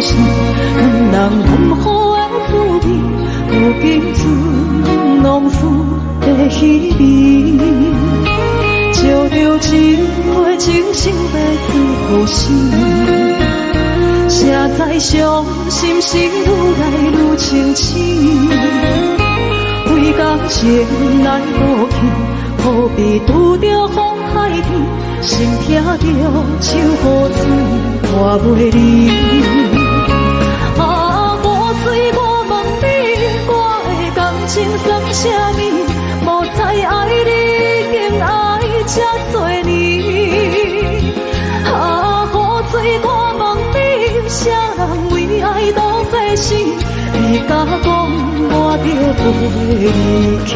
心，两人难好的滋味，如今存往事的稀微。照着一回情深要最好心，谁知伤心是愈来愈清醒。为感情来不去，何必拄着风海天？心痛着手雨水拖袂离。啊，无水我问你，我的感情算啥物？无知爱你，竟爱这多年。啊，雨水我问你，啥人为爱都费心？你甲讲我着袂离去，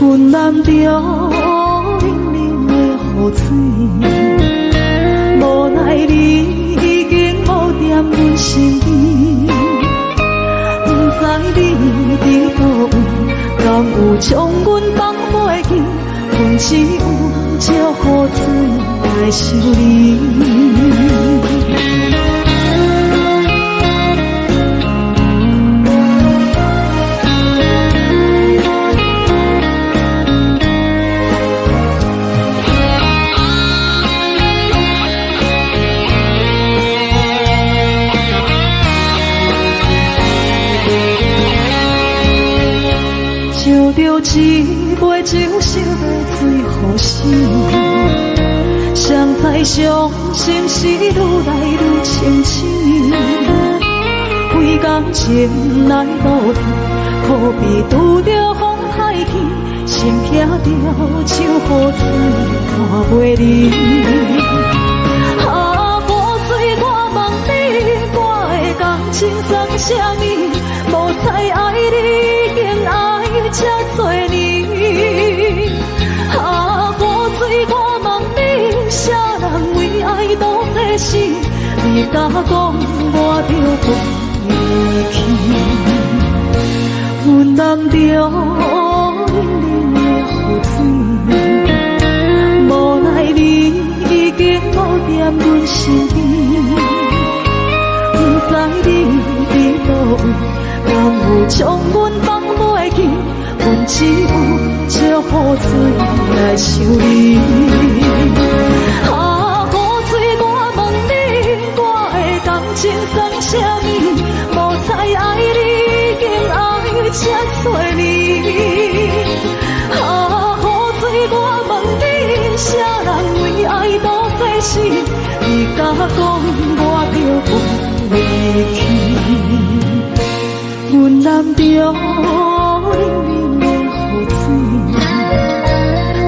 阮难着冷冷的雨水，无奈你已经无踮阮身边。不知你伫倒位，敢有将阮放袂记？阮只有借雨水来想你。一杯酒烧要最好心，谁知伤心是愈来愈清醒。为感情来路远，何必拄着风太天？心痛着手雨水拖袂离。啊，无水我问你，我的感情算啥物？无知爱你，竟爱这多年。啊，无水我问你，啥人为爱都费心？你甲讲我着袂离去，阮难着冷冷的雨水，无奈你已经无踮阮身边。不知你伫倒位，敢有将阮放袂记？阮只有借雨水来想你。啊，雨水我问你，我的感情算啥物？无知爱你，竟爱这多年。啊，雨水我问你，啥人为爱都费心？你甲讲我着袂离去，阮难着冷冷的雨水，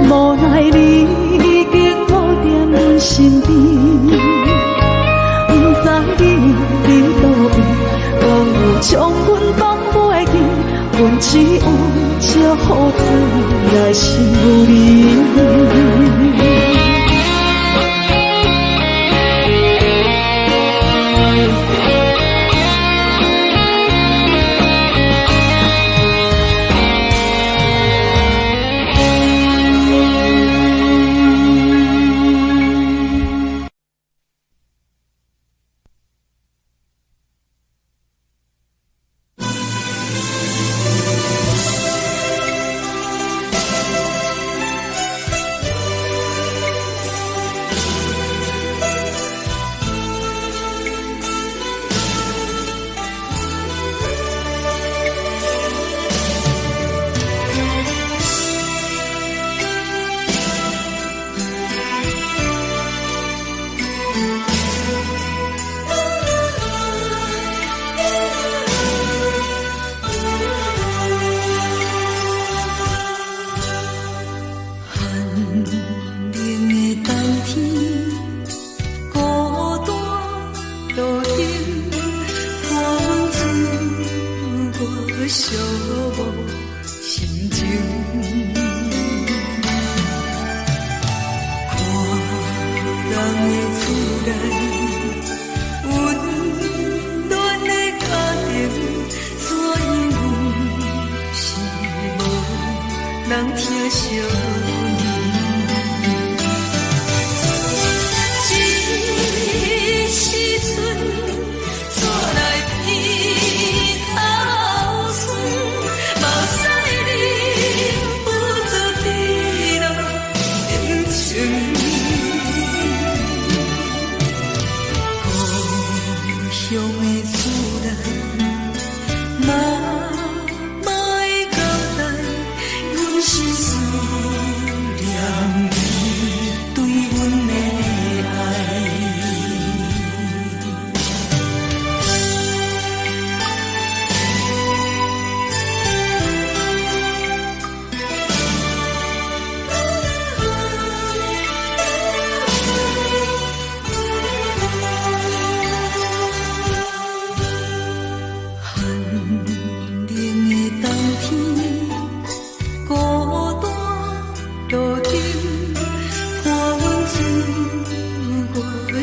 无奈你已经无踮阮身边。不知你伫倒位，敢有将阮放袂记？阮只有借雨水来想你。一时阵。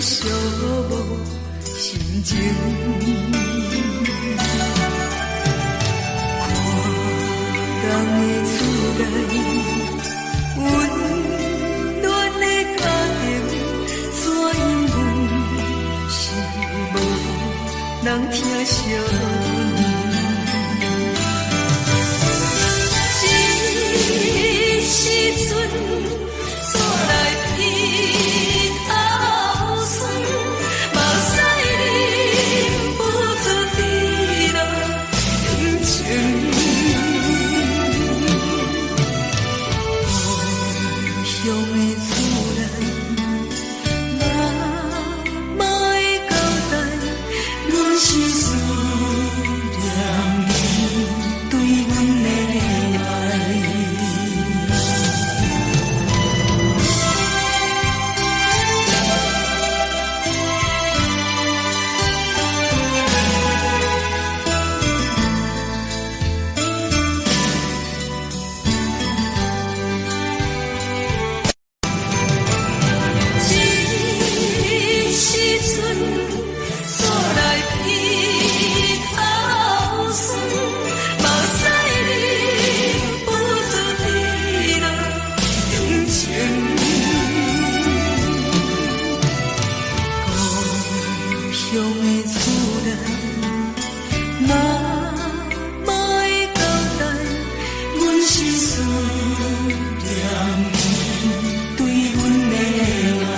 寂寞心情。看人的厝内温暖的家庭，怎因阮是无人疼惜？时阵，煞来鼻头酸，目屎忍不住滴落眼睛。故乡的厝内，妈妈的交代，阮是思念你对阮的爱。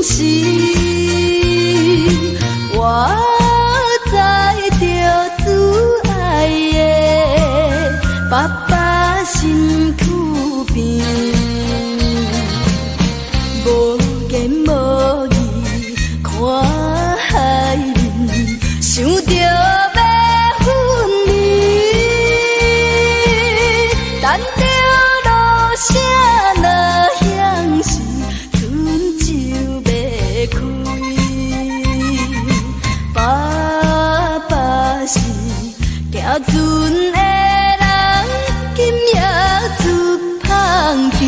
时，我知着自爱的爸爸身躯边，无言无语看海面，想着要分离，等着落声若响时，春就要开。爸爸是行船的人，今夜出芳皮。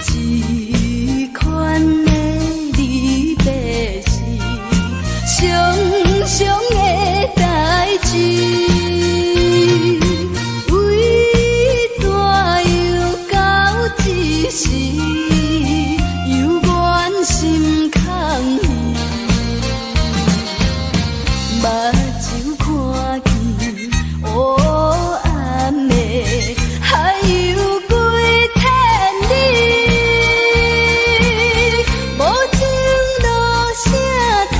这款的离别是常常的代志，为怎又到这时，犹原心空虚，目睭看见黑暗的海有几千里。无情落声透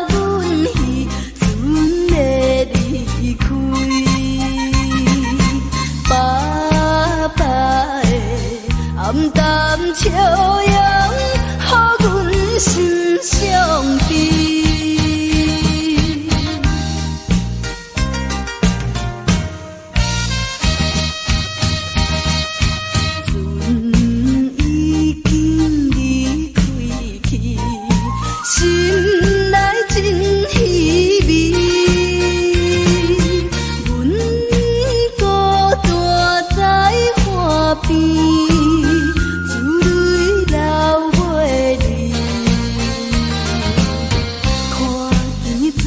阮戏，船要离开。爸爸的暗淡笑容，予阮心伤悲。船已经离开去，心内真稀微。阮孤单在海边，珠泪流袂离。看见船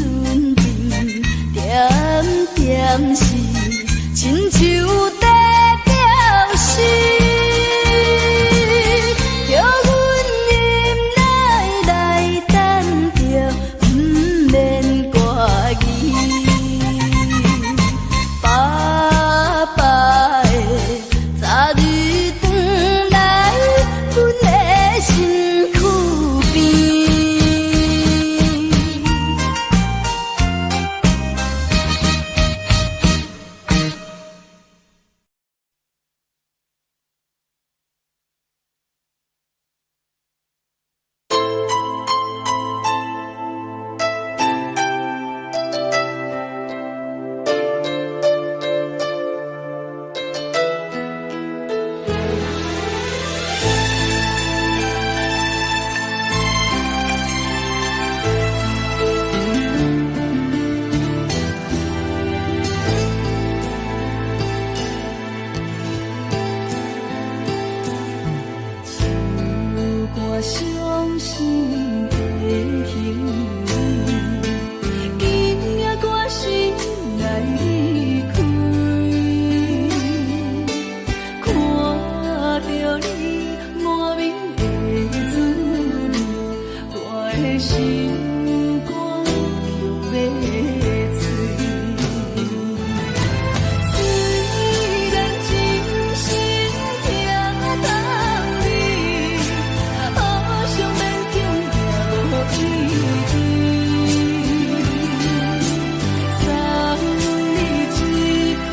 阵点点是亲像在表示。叫阮忍耐来等着，不免挂意。爸爸的早日转来，阮的身躯边。我伤心的行为，今夜我心来离开，看着你满面的滋味，我的心肝强要碎。虽然真心疼你。好想勉强了一句，送你一款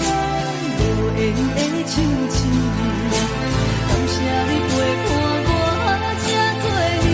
无言的唱词，感谢你陪伴我这多年。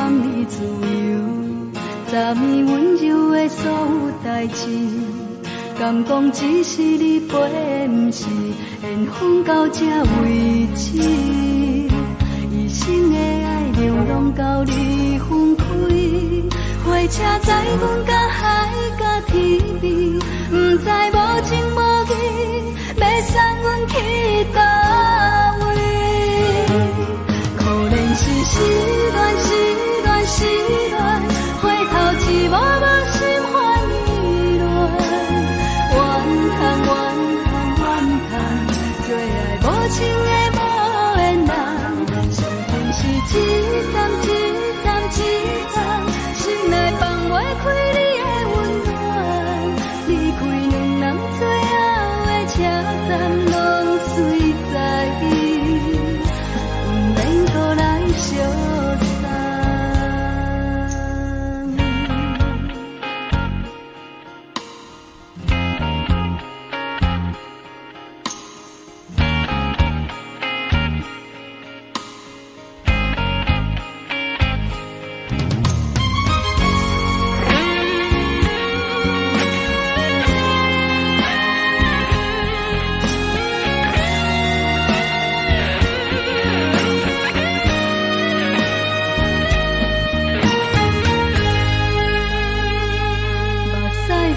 放你自由，昨暝温柔的所有代志，敢讲只是你陪，不是缘分到这为止。一生的爱流浪到你分开，火车载阮甲海甲天边，不知无情无义，要送阮去叨位？可怜是失恋，失恋，失恋，回头一幕幕心烦意乱，怨叹，怨叹，怨叹，最爱无情的无缘人，生命是一站一站一站，心内放袂开你的温暖，离开两人最后的车站，拢随在意，不免搁来相送。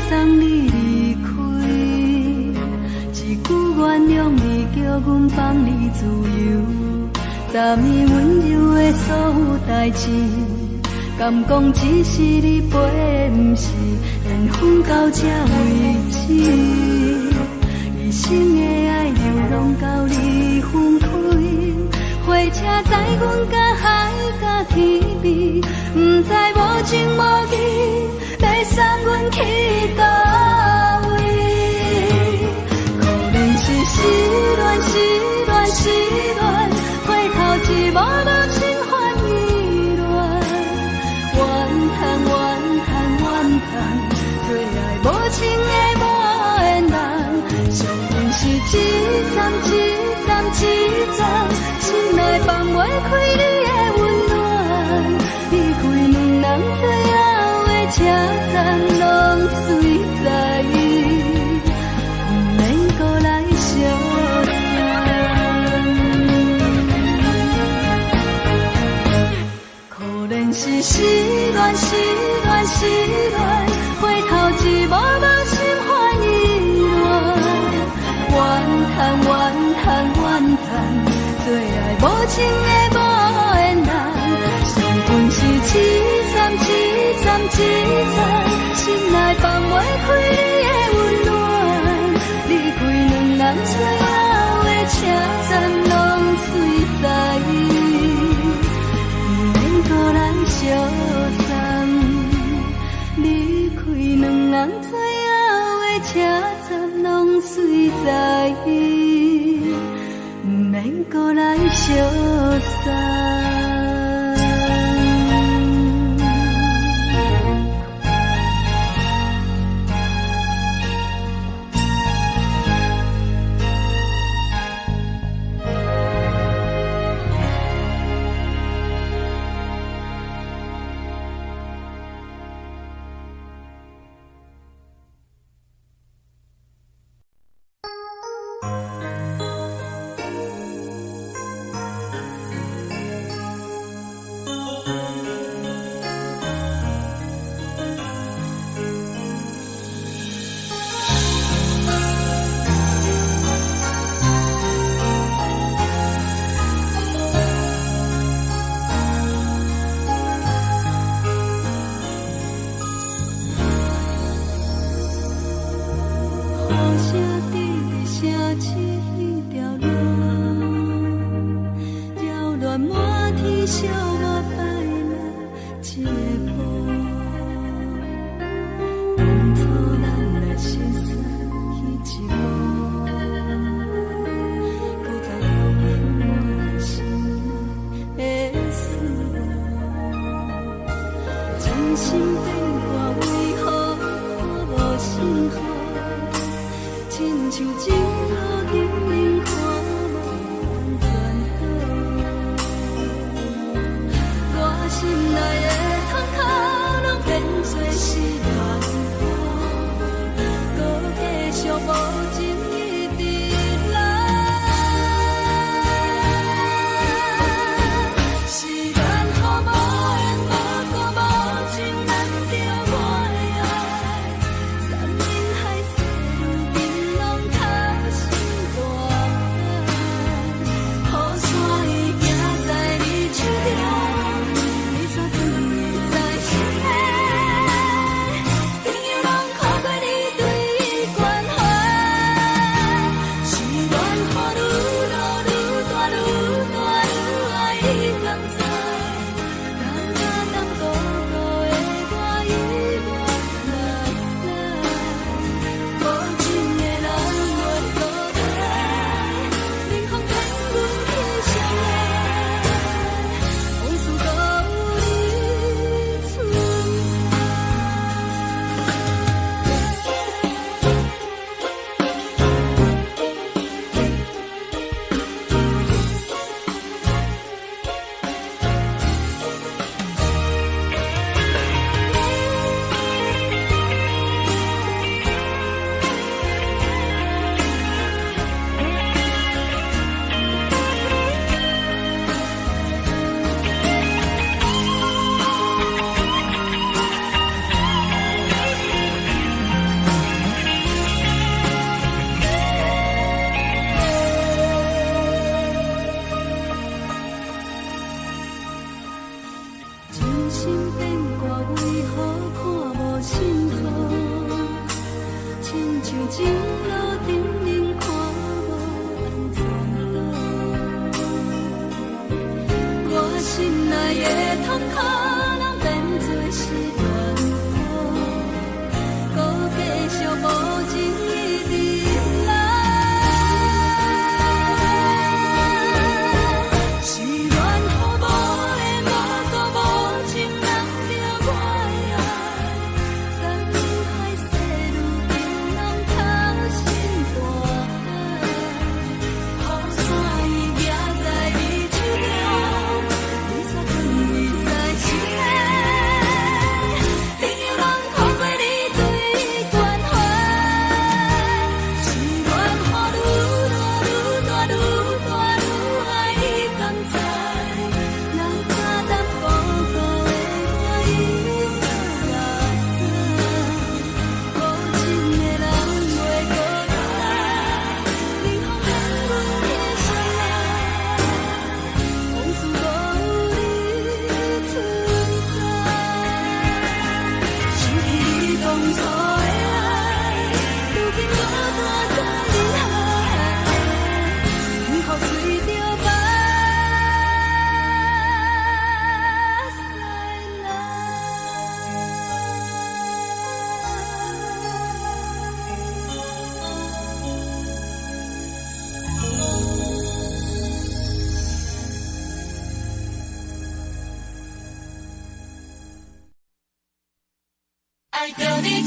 送你离开，一句原谅你，叫阮放你自由。昨暝温柔的所有代志，敢讲只是你陪，不是缘分到这为止。一生的爱流浪到你分开，火车载阮甲海甲天边，不知无情无义，要送阮去叨位？可怜是失恋，失恋，失恋，回头一幕幕心烦意乱，怨叹，怨叹，怨叹，最爱无情的无缘人，生命是一站一站一站，心内放袂开你的温暖，离开两人最后的车站，拢随在意，不免搁来相送。可怜是失恋，失恋，失恋，回头一幕幕心烦意乱，怨叹，怨叹，怨叹，最爱无情的无缘人，生命是一站一站一站，心内放袂开你的温暖，离开两人最后的车站，拢随在意，不免搁来相送。离开两人最后的车站，拢随在意，不免搁来相送。心内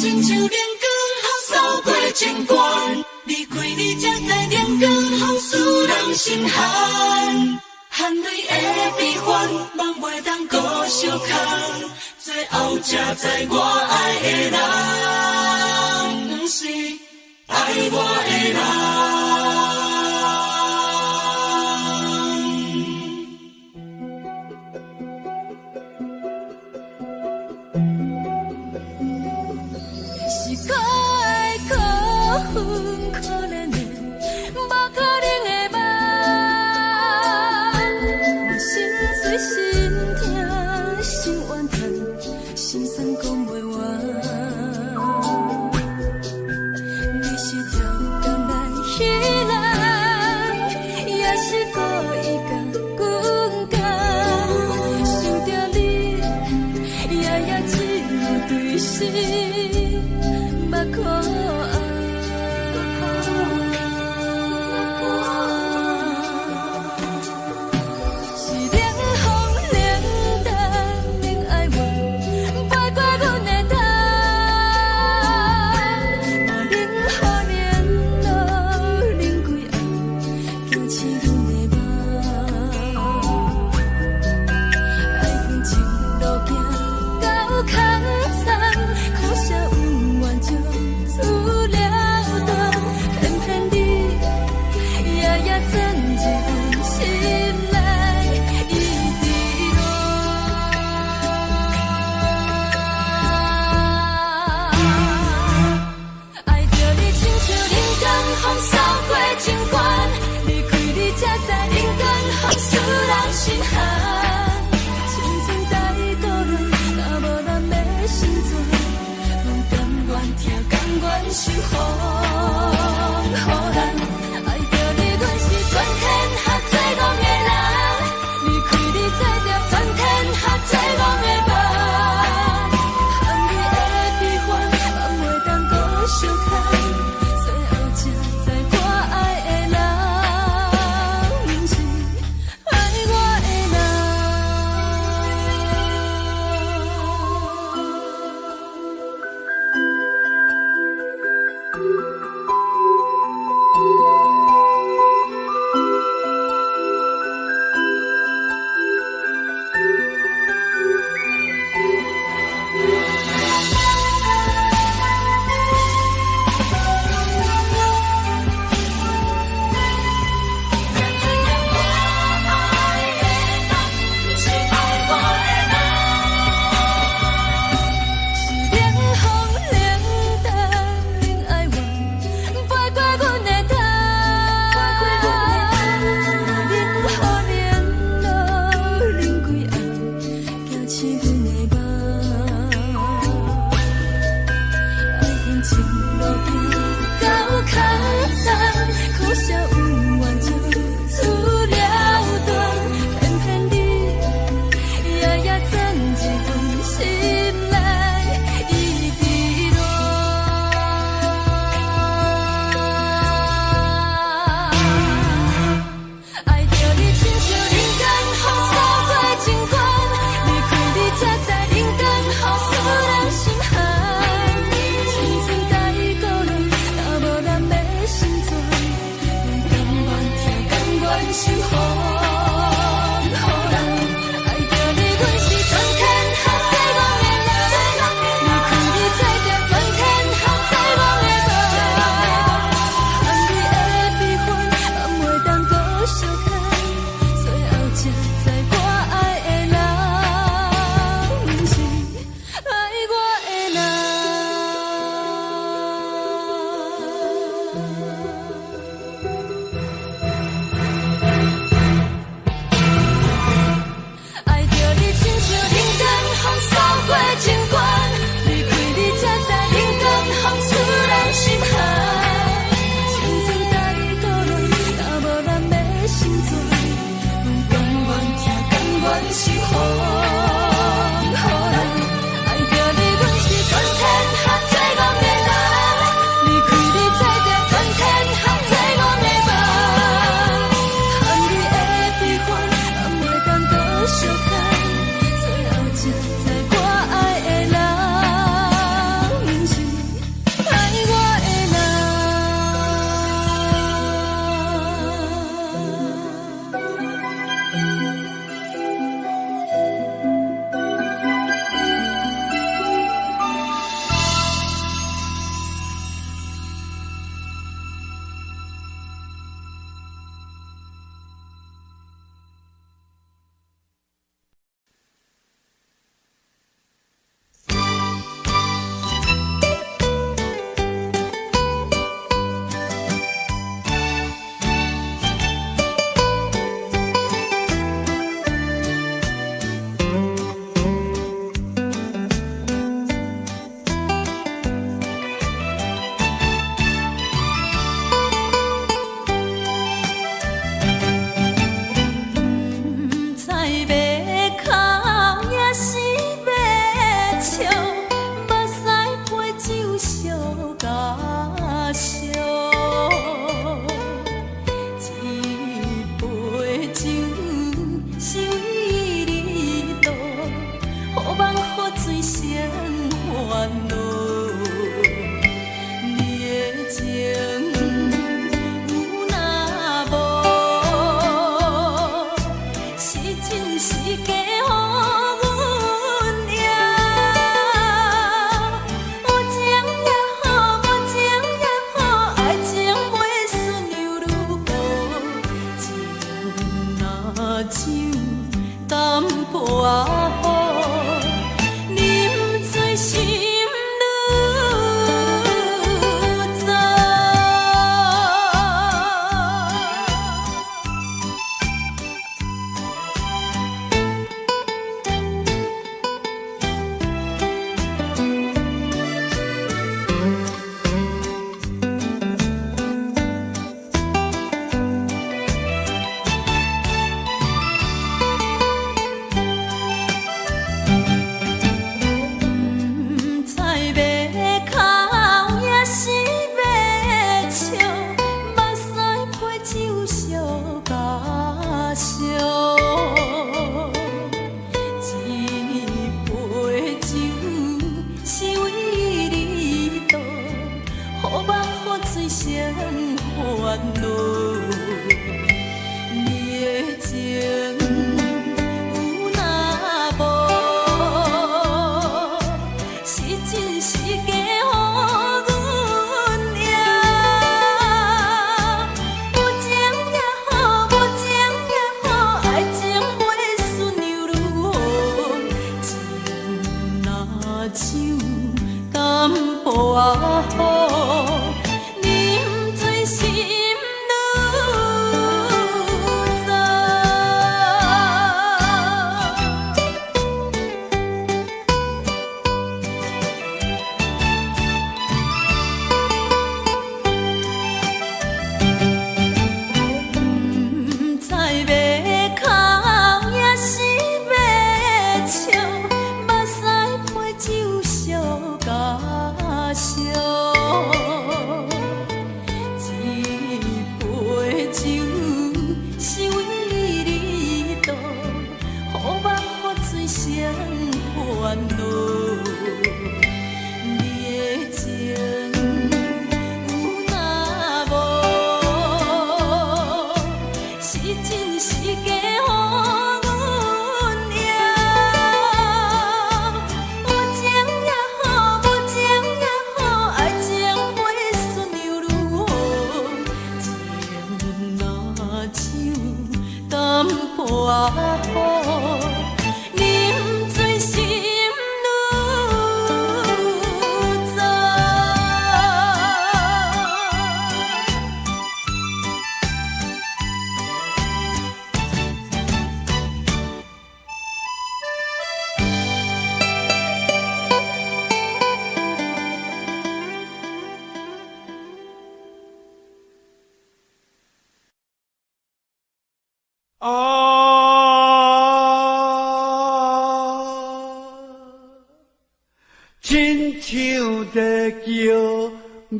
亲像冷光扫过情关，离开你才知冷光风使人心寒。含泪的悲欢，望袂当搁相牵，最后才知我爱的人，不是爱我的人。是我爱可恨可怜的，无可能的梦。我心碎心痛心怨叹，心酸讲袂完。你是条工来彼人，也是故意甲阮讲，想着你，夜夜只有对视。目眶是冷风冷淡冷爱我，飞过阮的头，我冷雨冷落冷几暗，惊醒阮的梦。爱恨情路行到空残，苦水生烦恼。你的情有若无，是真是假？啊好，啉醉心愈糟。不知要哭也是要笑，目屎配酒烧甲烧。一杯酒是为你倒，予目予水生烦恼。你的情有若无，是真是假？啊好，啉醉心愈糟。亲像在叫我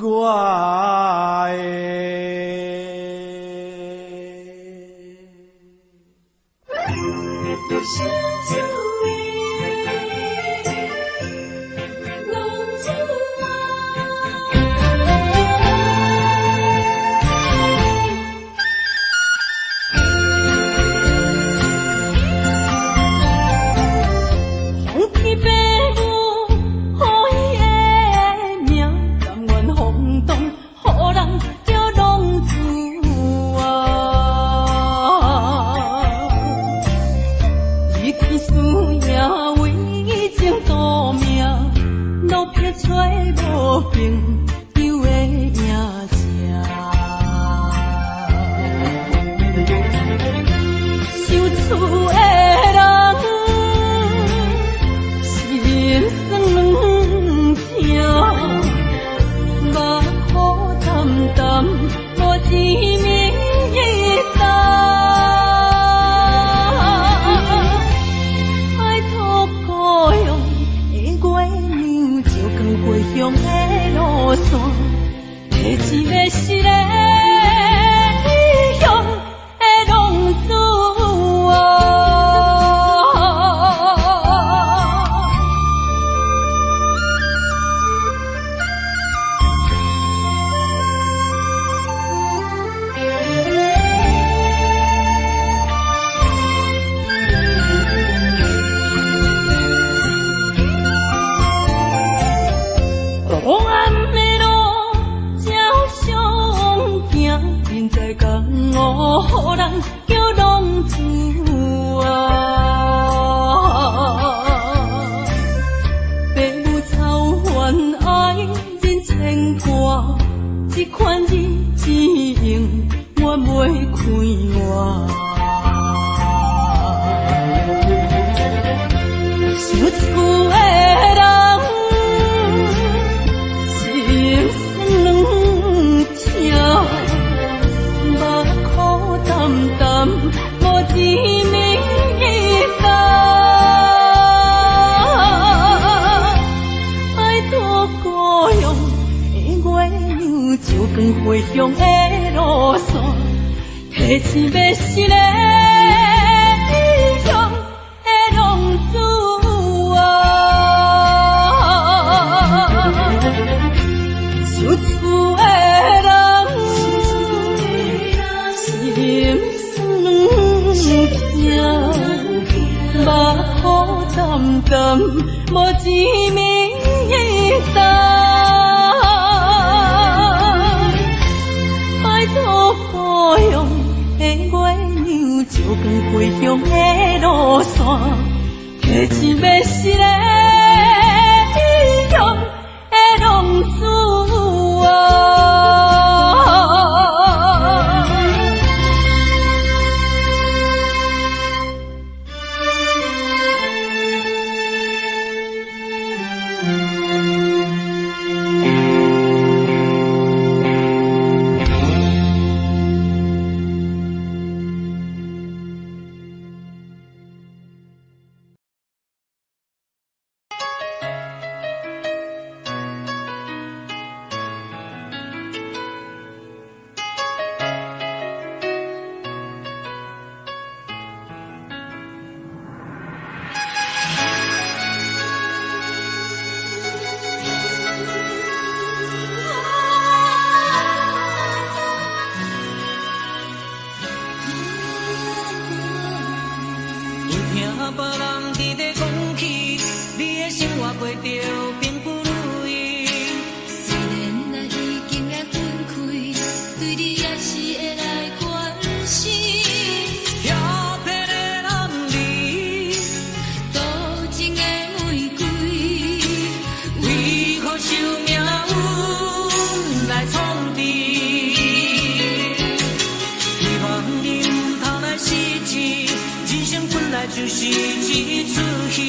回乡的路线，提醒要是个异乡的浪子啊，想厝的人。无一面灯，拜托故乡的月亮，照光归乡的路线，提一要是个异乡的浪子啊。就是一出戏，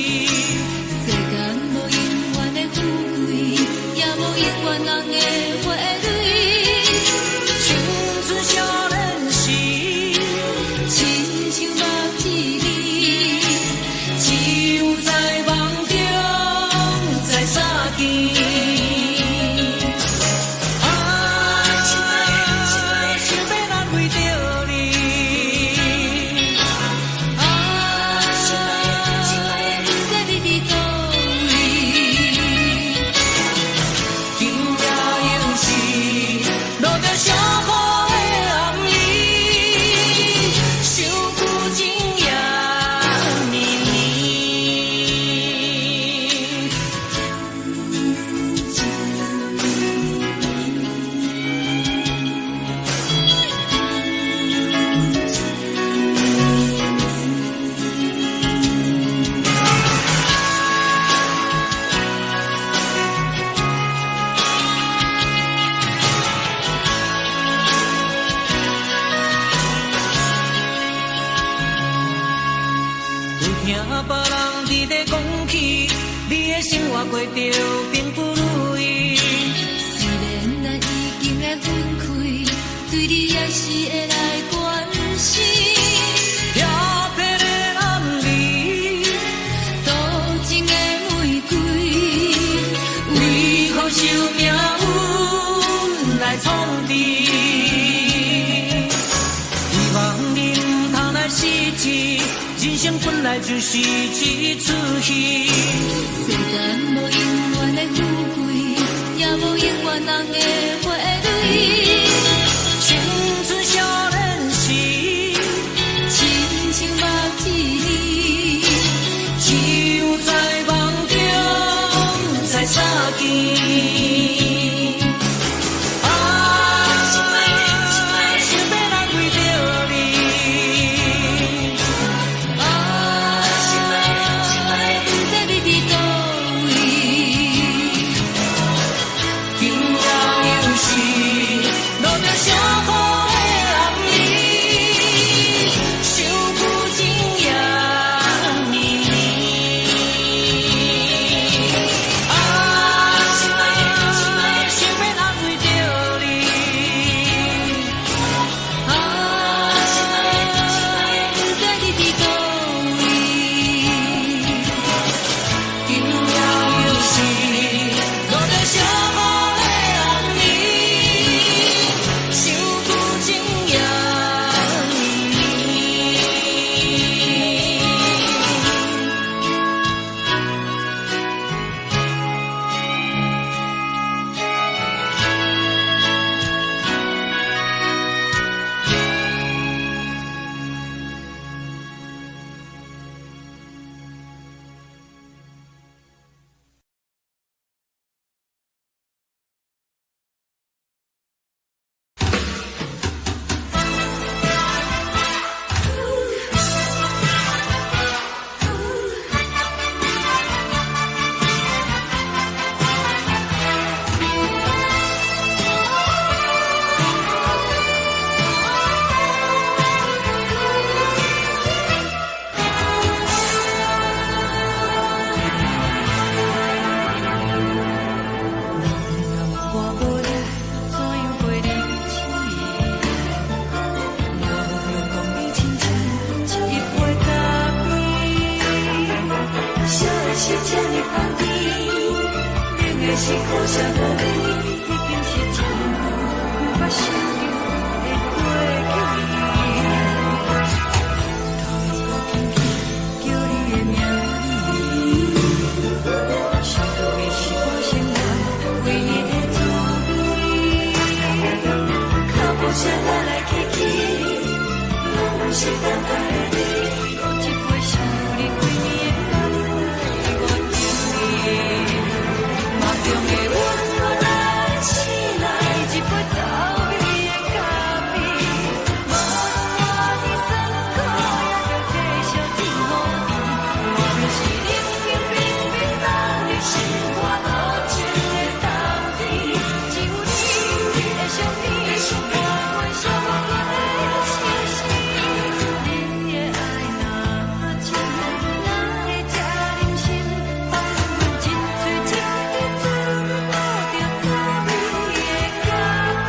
世间无永远的富贵，也无永远人的花蕊。青春少年时，亲像目一日，只有在梦中才相见。过着并不如意，虽然咱已经会分开，对你也是会来关心。漂泊的男儿，多情的玫瑰，为何受命运来创治？希望你唔通来失志，人生本来就是一出戏。世间无永远的富贵，也无永远人的花蕊。青春少年时，亲像目一日，只有在梦中才相见。是苦涩无味，已经是真久无法想着的过去。头路搁轻轻叫你的名字，想到的是我生活唯一的滋味。脚步声来来去去，拢是等待的你。搁一杯想你几年的目屎，我敬你。梦中的阮我来醒来，一杯走味的咖啡。无论我的酸苦，也着继续甜乎甜。我就是冷冷冰冰放你心肝无情的冬天。只有你的相片，我阮寂寞的心事。你的爱若真，哪会这忍心？放阮一嘴一滴滋润，喝着滋味的咖啡。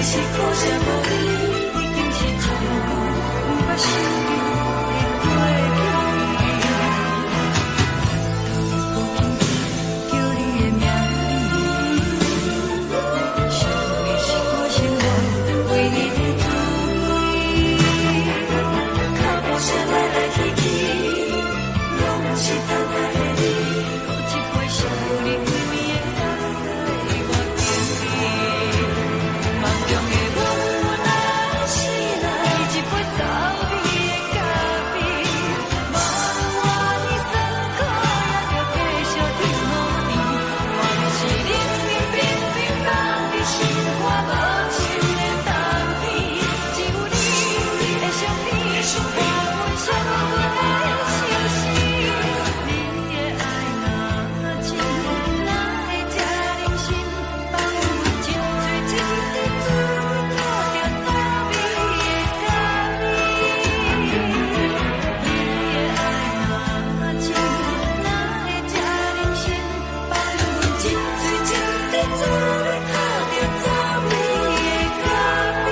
是苦涩无味，已经是真久无法想着的过去。头路搁轻轻叫你的名字，想的是我生活唯一的滋味。脚步声来来去去，拢是等待的你。搁一杯想你几暝的目屎，我敬你。梦中的阮我来醒来，一杯走味的咖啡。无论我的酸苦，也着继续甜乎甜。我就是冷冷冰冰放你心肝无情的冬天。只有你的相片，我阮寂寞过的心事。你的爱若真，哪会这忍心？放阮一嘴一滴滋润，喝着滋味的咖啡。你的爱若真，哪会这忍心？放阮一嘴一滴滋润，喝着滋味的咖啡。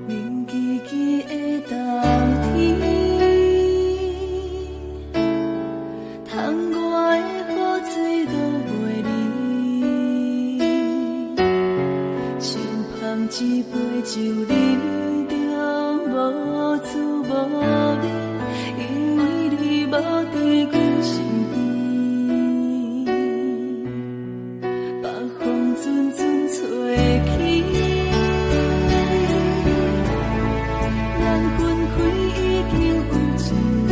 冷叽叽的冬天，窗外的雨水落袂离，像捧一杯酒饮着无滋无味，因为你无伫阮身边，北风阵阵吹起。咱分开已经有一年，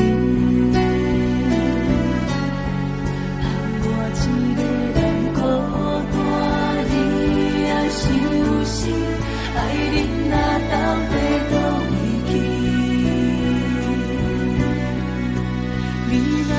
盼我一个人孤单，你也伤心，爱人若到底倒位去？你若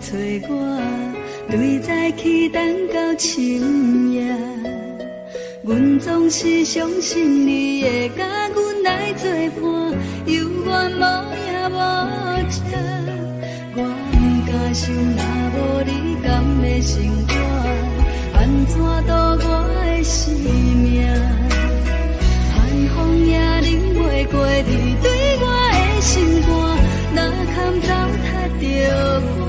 找我，对早起等到深夜。阮总是相信你会甲阮来作伴，犹原无影无迹。我不敢想，若无你甘的生活，安怎度我的生命？寒风也忍袂过你对我的心肝，哪堪糟蹋着我？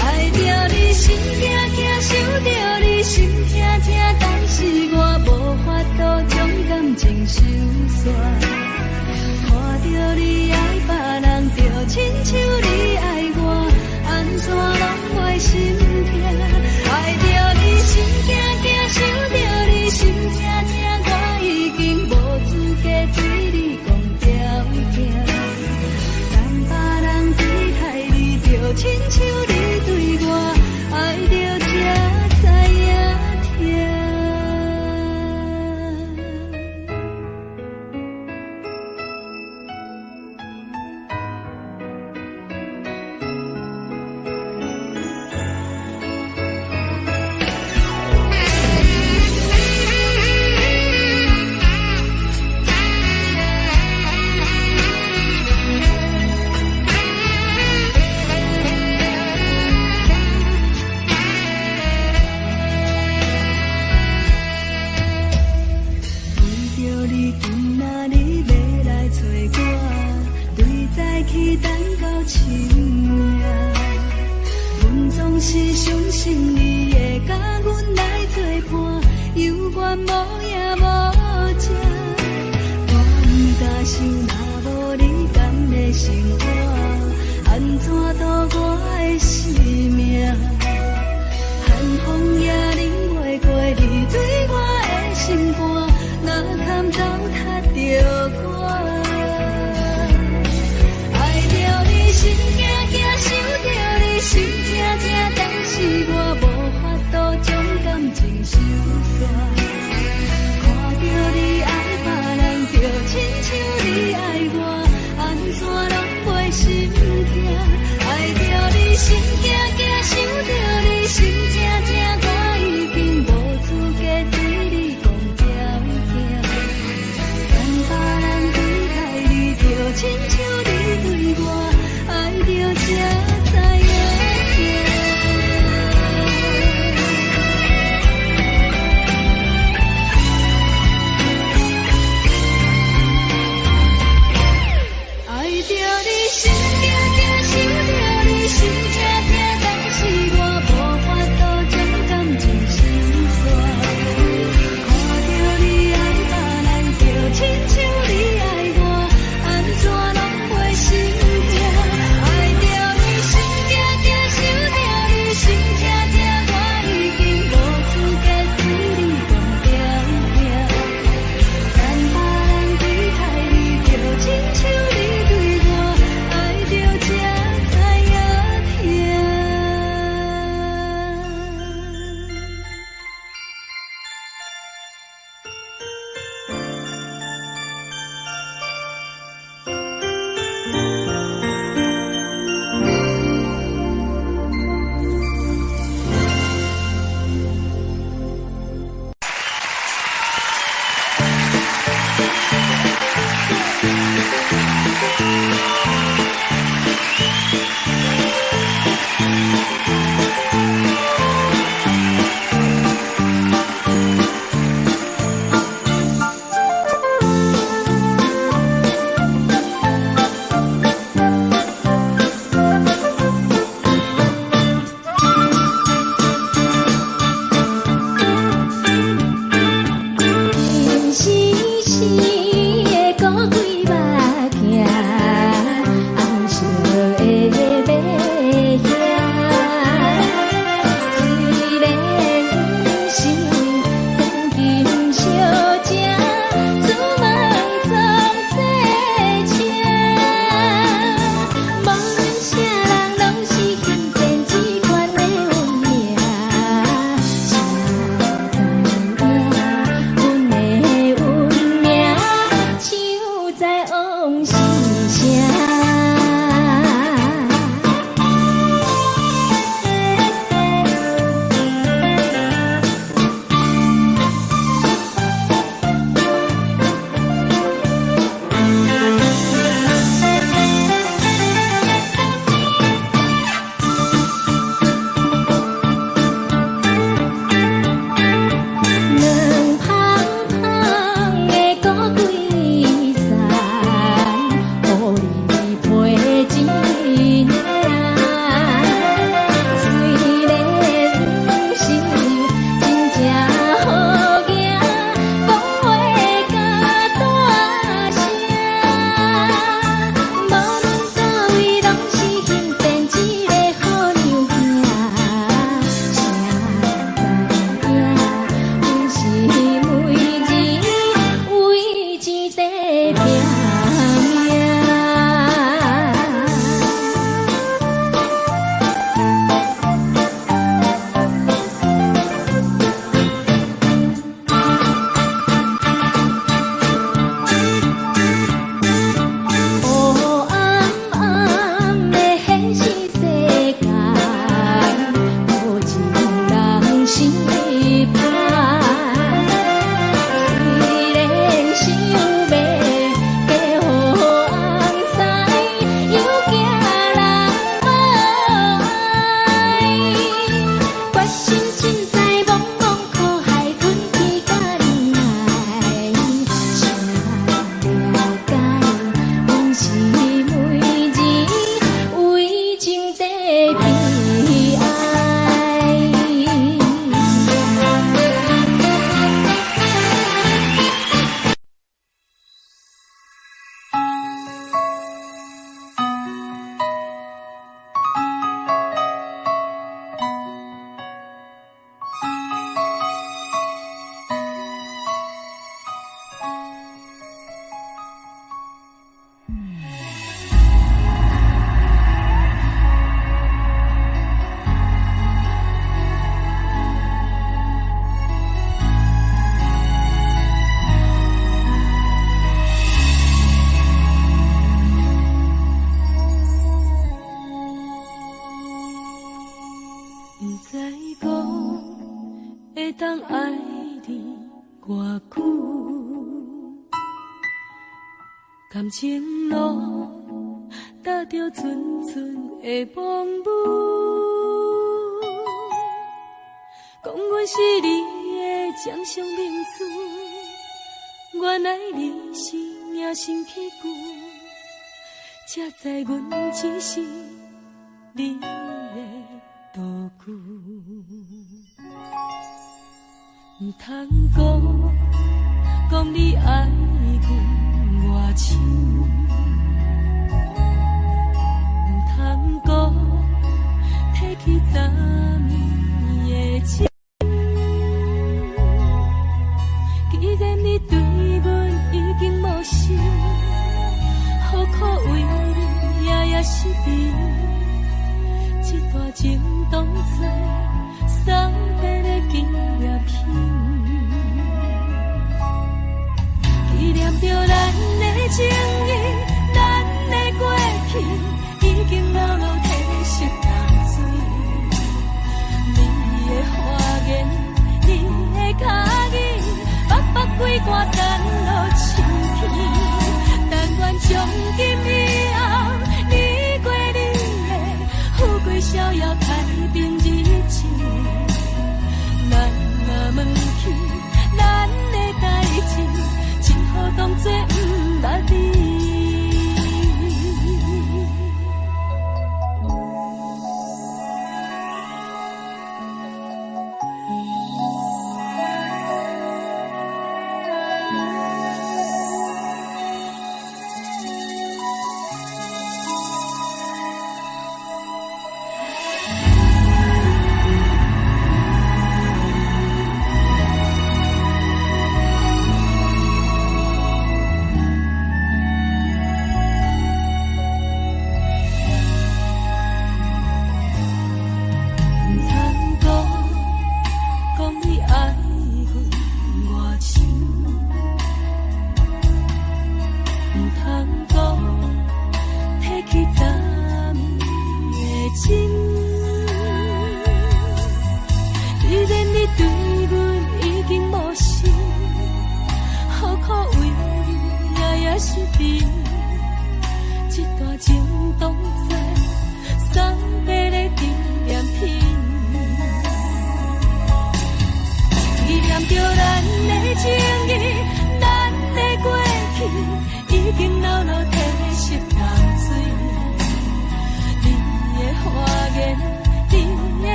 爱着你心惊惊，想着你心痛痛，但是我无法度将感情收煞。看着你爱别人，就亲像你爱我，安怎拢袂心痛？爱着你心惊惊，想着你心痛痛，我已经无资格对你讲条件。等别人对待你，就亲像你对我，爱着才知影痛。是相信你会甲阮来作伴，犹原无影无迹。我不敢想，若无你甘的生活，安怎度我的生命？寒风也忍袂过你对我的心肝，哪堪糟蹋着我？爱着你心惊惊，想着你心痛痛，但是我无法度将感情收煞。看着你爱别人，就亲像你爱我，安怎拢袂心痛？爱着你心惊惊，想着你心痛痛，我已经无资格对你讲条件。等别人当爱你偌久，感情路踏着纯纯的梦雾，讲阮是你的掌上明珠，原来你是命生起旧，才知阮只是你的道具。唔通讲你爱阮偌深，唔通讲提起昨暝的情。既然你对阮已经无心，何苦为你夜夜失眠？这段情当作送别的纪念品，纪念着咱的情谊，咱的过去已经老老褪色淡水。你的花言，你的脚语，白白几竿等落深天。但愿从今以后，你过你的富贵逍遥太平日子。咱若问起咱的代志，只好当作不捌你。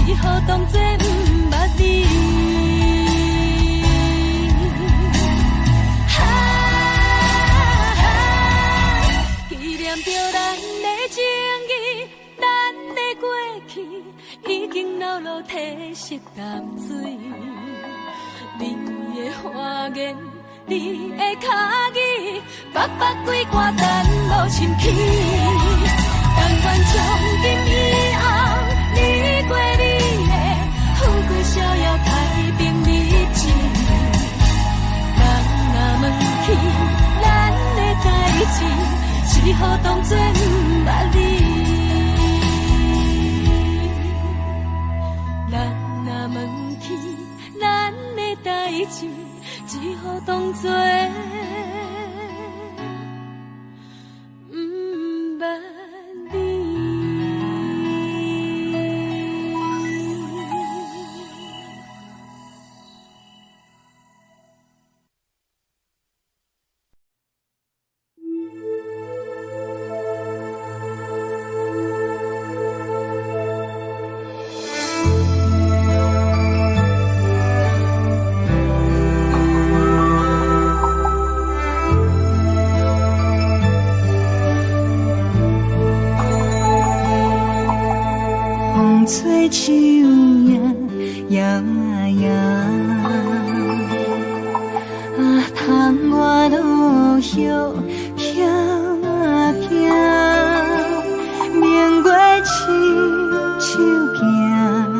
只好当作不捌你。纪念着咱的情谊，咱的过去已经老老褪色淡水。你的花言，你的脚语，白白几竿等落深起。但愿从今以后，你过你的富贵逍遥太平日子。人若问起咱的代志，只好当作不捌你。人若问起咱的代志，只好当作不捌你。吹树影摇啊摇，啊，窗外落叶飘啊飘，明月亲手行。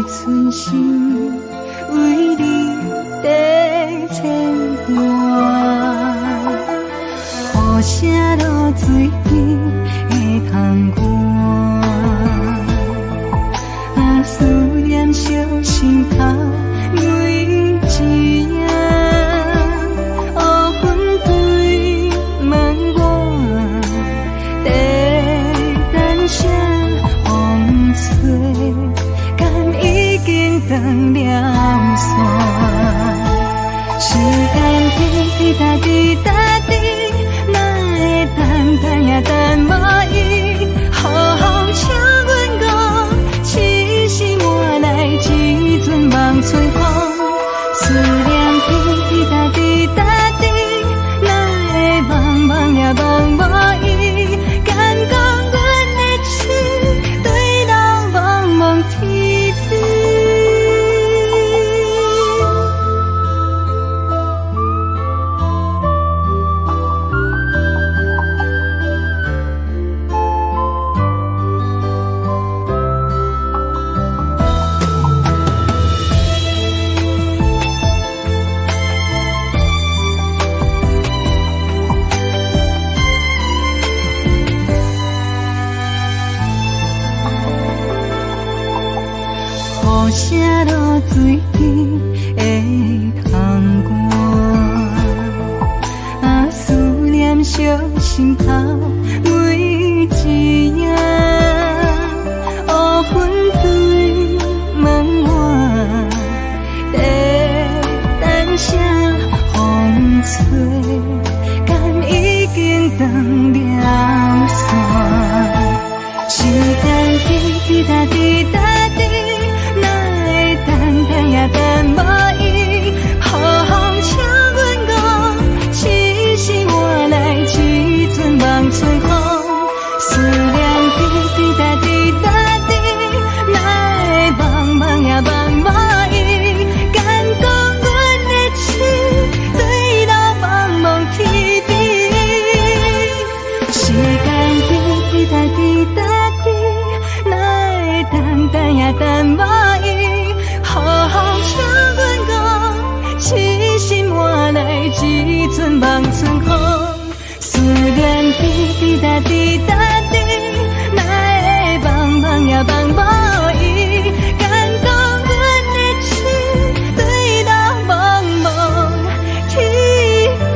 寸心为你在牵挂，雨声落水边的窗外，啊，思念烧心头为一夜，黑云对门外，在等啥风吹，敢已经断了线。时间滴答滴答滴，哪会等也等无伊？好好请阮讲，痴心换来一阵望春风。思念滴答滴答滴，哪会茫茫也茫无伊？敢讲阮的情对人茫茫天边。雨声落水边的窗外，啊，思念烧心头每一夜，黑云对门外，在等啥风吹，敢已经断了线。时间滴答滴答滴，等也等无伊，好风请阮讲，痴心换来一阵望春风。思念滴答滴答滴，哪会茫茫也茫无伊？敢讲阮的情对人茫茫天边。时间滴答滴答滴，哪会等也等无伊？好好请阮讲，痴心换来一阵望春风。思念滴答滴答滴，哪会茫茫也茫无伊？敢讲阮的情对人茫茫天边。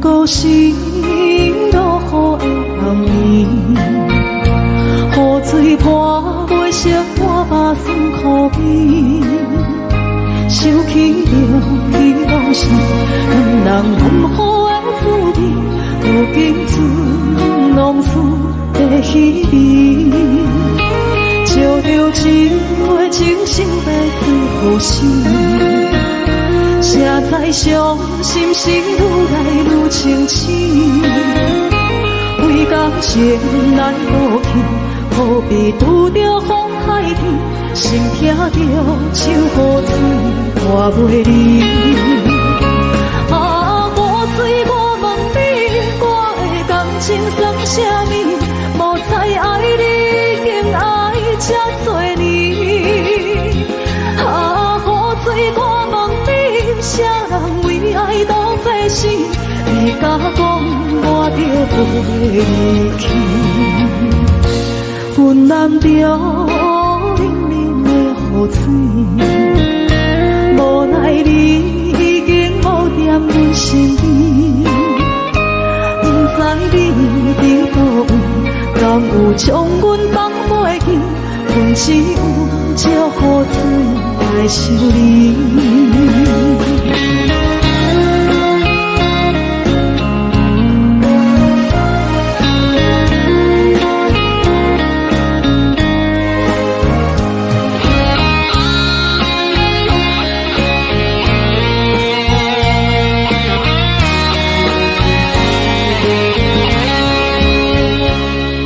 故事落雨的暗暝，雨水泼袂湿我目酸苦悲，想起了彼路是两人满好的滋味，如今存浪厝的稀微，照着一回情深在最好时。写在伤心时，愈来愈清醒。为感情来落去，何必拄着风海天？心痛着像雨水拖袂离。啊，雨水，我问你，我的感情算啥物？无再爱你，竟爱这多年。啊，雨水，我问你，啥人为爱都作死？你甲讲我着袂去，阮难着冷冷的雨水，无奈你已经无踮阮身边，不知你伫倒位，敢将阮放袂记，阮只有借雨水来想你。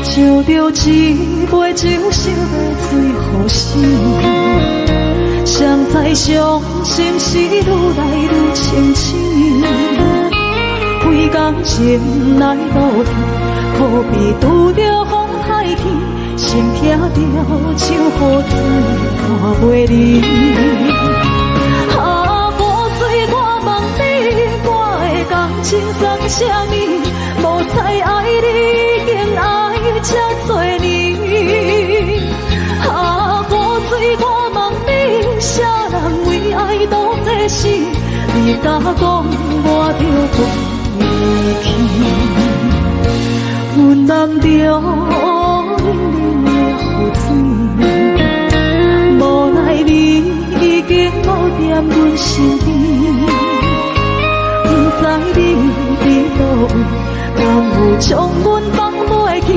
烧着一杯酒，烧要醉好醒。谁知伤心事愈来愈清醒。几工前来路边，可比拄着风太起，心痛着像雨水看袂离。啊，雨水，我问你，我的感情算啥物？无再爱你，竟爱这多年。啊，雨水，我问你，啥人为爱赌这死？你敢讲我着放弃？阮淋着冷冷的雨水，无奈你已经无踮阮身边。不知你伫倒位，敢有将阮放袂记？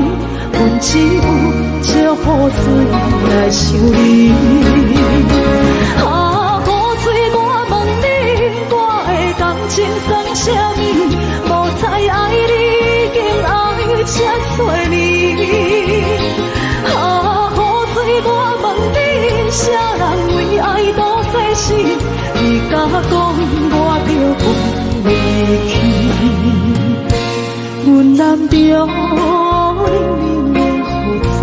阮只有借雨水来想你。啊，雨水，我问你，我的感情算啥物？无再爱你，竟爱这多年。啊，雨水，我问你，啥人为爱赌这死？你敢讲我着放弃？阮淋着冷冷的雨水，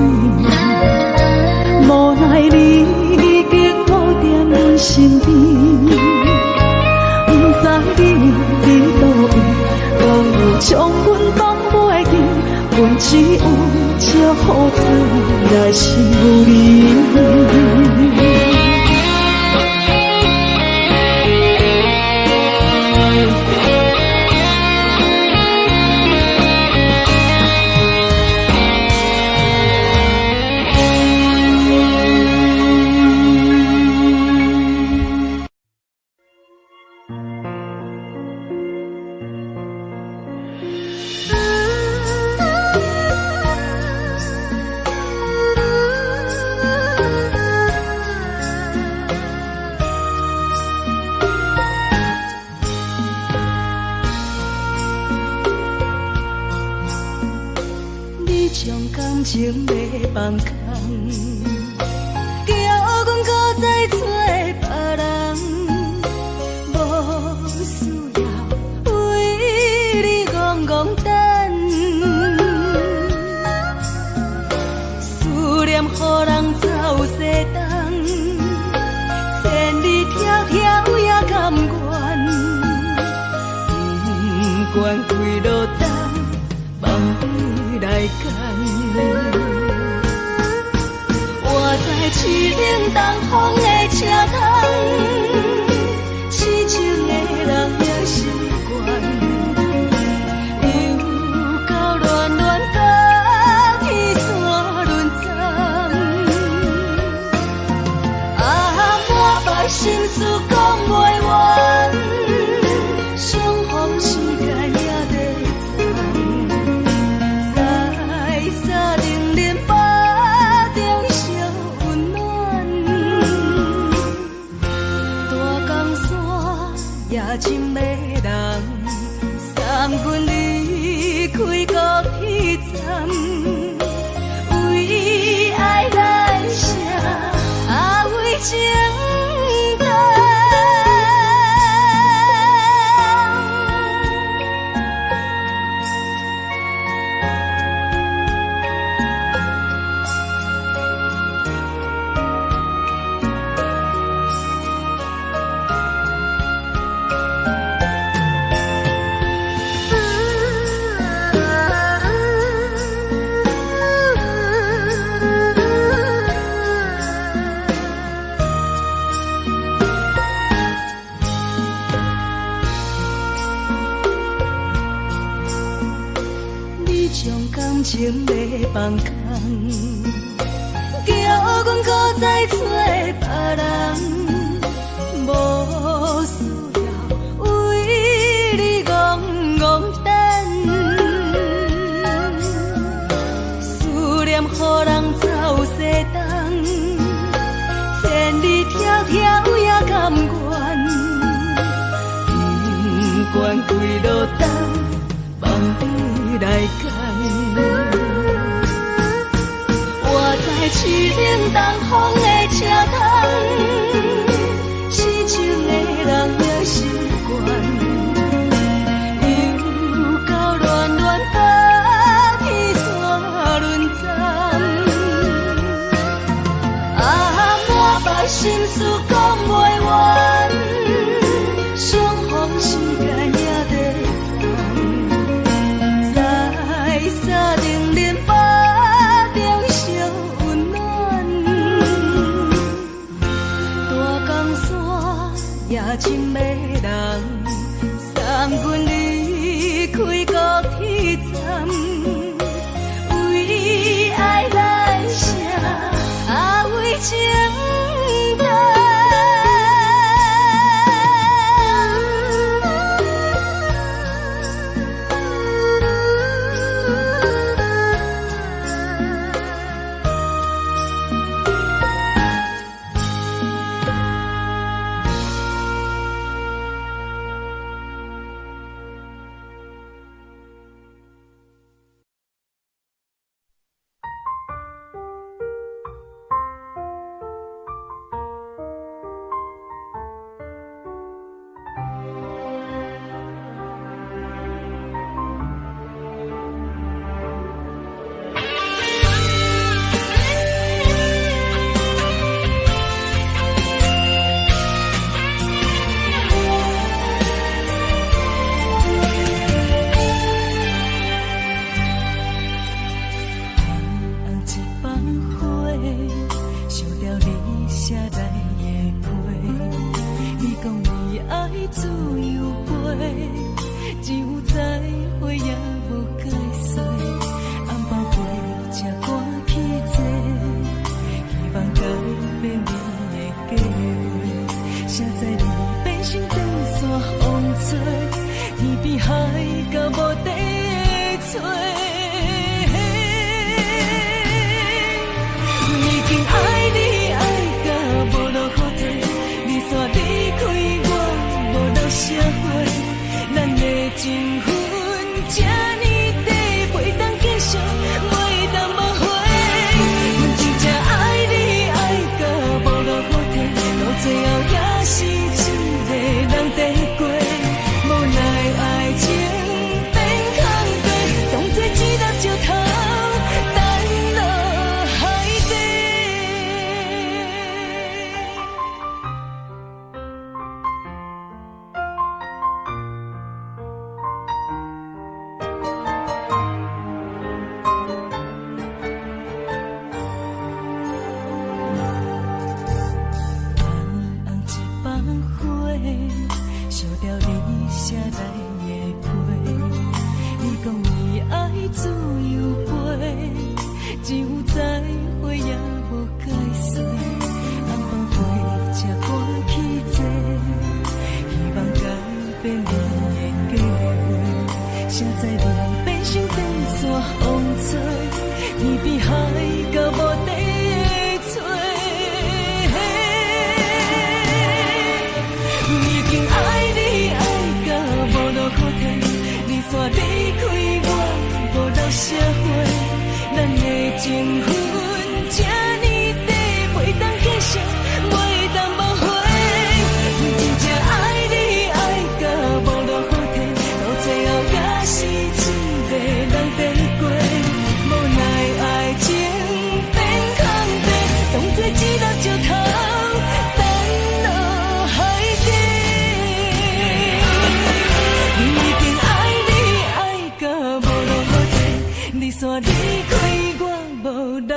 无奈你已经无踮阮身边。不知你伫倒位，敢有将阮放袂记？阮只有借雨水来想你。情要放空，叫阮搁再找别人，无需要为你戆戆等。思念予人走西东，千里迢迢也甘愿，不管开路灯，梦回来干。我在凄冷东风的车窗，痴情的人也习惯，又到乱乱甲天山轮站。啊，我把心事讲袂完，相逢时间也在深的人，送阮离开高铁站，为爱来写为情长。情要放空，叫阮搁再找别人，无需要为你戆戆等，思念予人走西东，千里迢迢也甘愿，不管几落冬，梦你来牵。我在市顶东风的车窗，痴情的人也习惯，又到暖暖把天线轮转。啊，满腹心事讲袂完，相逢时间也在长，在沙丁林巴中相温暖。大江山夜深的人，送阮离开高铁站，为爱来写啊为情长。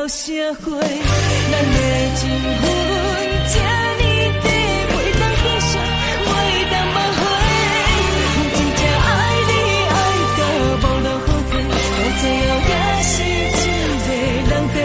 社会，咱的情分这呢短，袂当继续，袂当挽回。真正爱你爱到无路可退，到最后也是一个人在。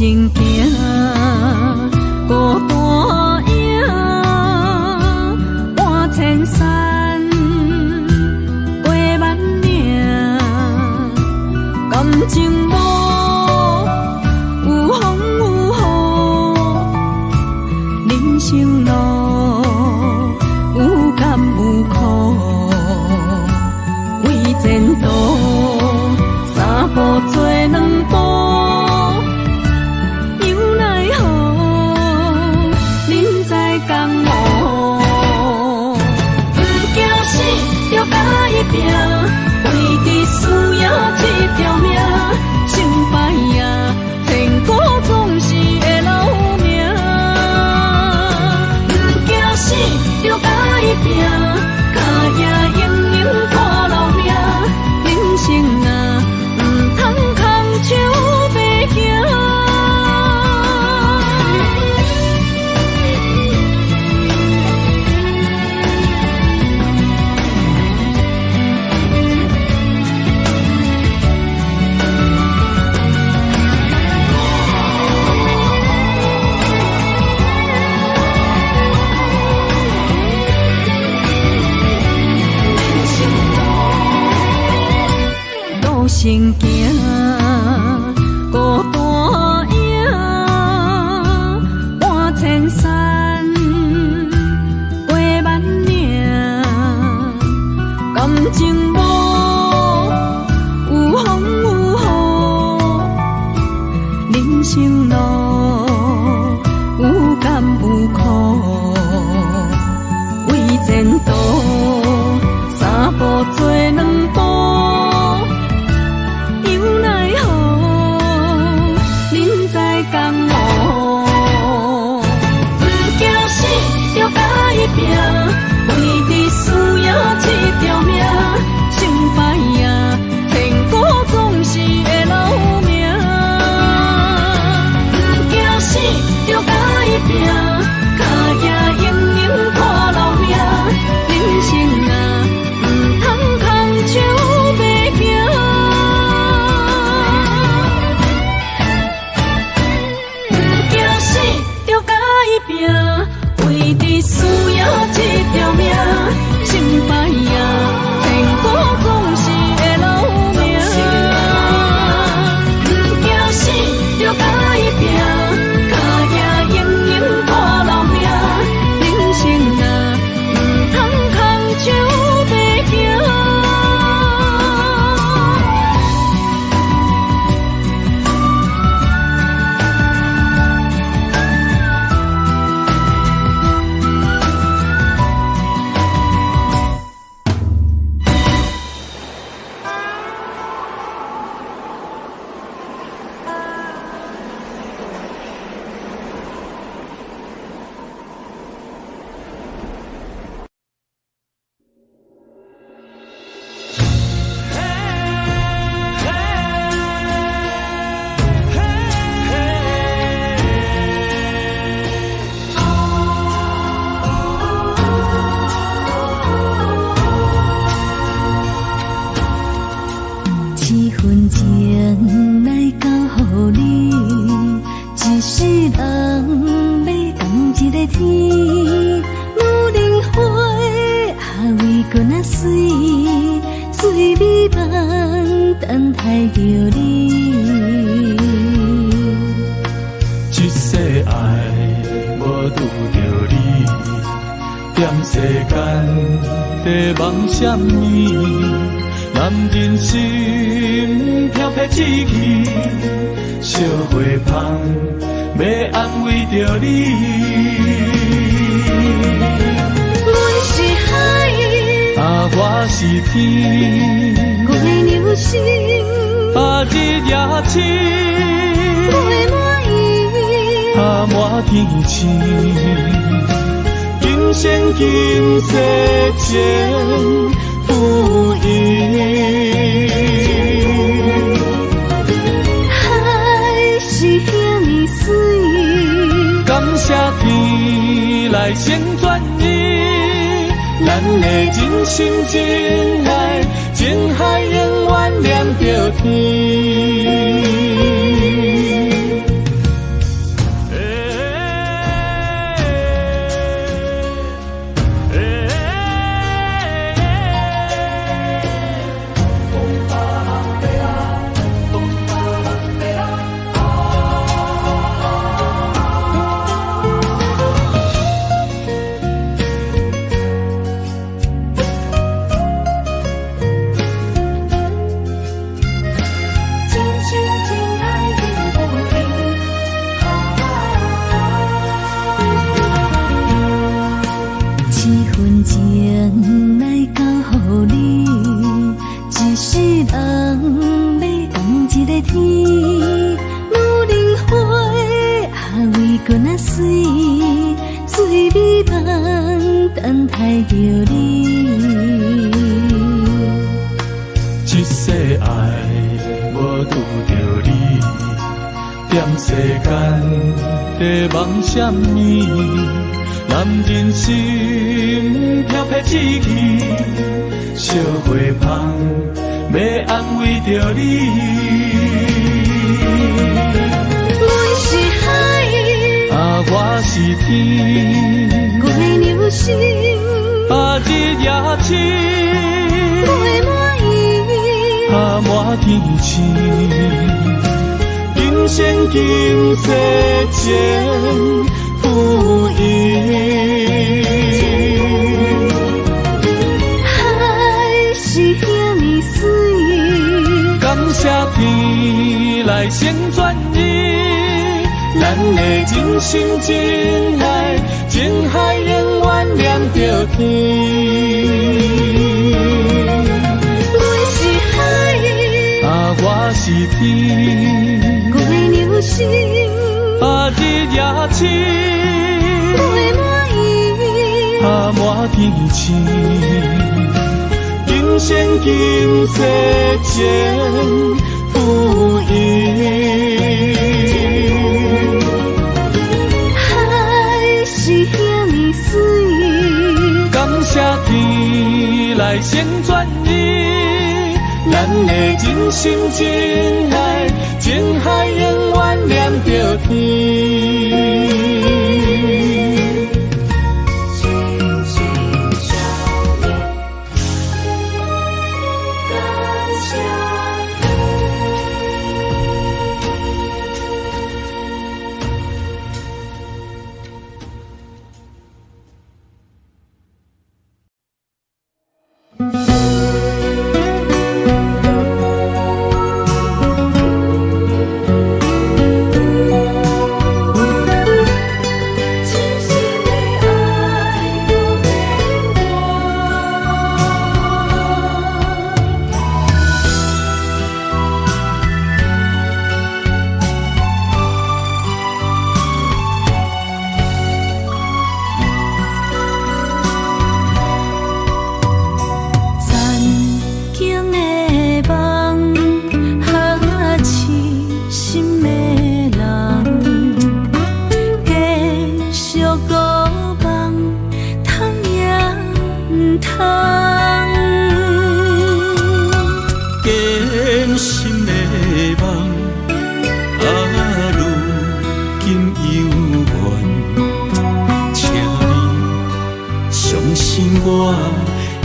行行，孤单影，半千山，过万岭，感情无有风有雨，人生路有甘有苦，为前途。三步做两步，又奈何？恁在讲我，不惊死，就甲伊拼，为伫需要这条命，成败也天高总是会留名。不惊死，就甲伊拼，脚也硬硬拖老命，人生啊。手白行，路程行。孤单影，半千山，过万岭，感情无有风有雨，人生路有甘有苦，为前途三步做两步。拼，为伫需要这条命，成败也天高总是会留名。不惊死，就甲伊拼，脚也硬硬拖老命。人生啊，唔通空手白行。不惊死，就甲伊拼。为伫需要这条命，成败也天高总是会留名。不惊死，就甲伊拼，脚也硬硬拖老命。人生啊，唔通空手白行。什么？男人心飘撇志气，小花香要安慰着你。阮是海，我是天，月流星，日也深，月满意，满天星。今生今世前不移，海是遐尼水，感谢天来成全伊，咱的真心真爱，情海永远连着天。爱着你。一世爱无拄着你，踮世间在梦什么？男人心飘飘志气，烧花香要安慰着你。阮是海，我是天，月流星，日夜星，月满意，满天星。今生今世前赴伊，海是遐尼水，感谢天来成全你。咱的真心真爱，情海永远连着天。阮是海，我是天，月流星，日夜星，月满意，满天星。今生今世前赴伊。是遐尼水，感谢天来成全你，咱的真心真爱，情海永远连着天。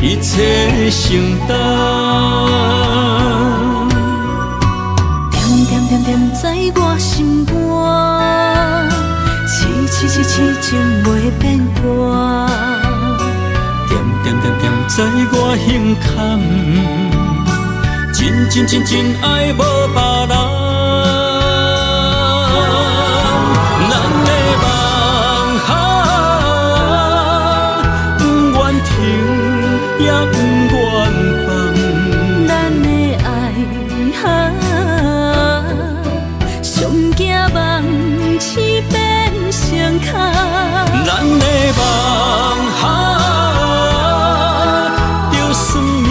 一切承担，点点点点在我心肝，痴痴痴痴情袂变卦，点点点点在我胸坎，真真真真爱无别人。也不愿放，咱的爱上惊梦痴变成空，咱的梦就算命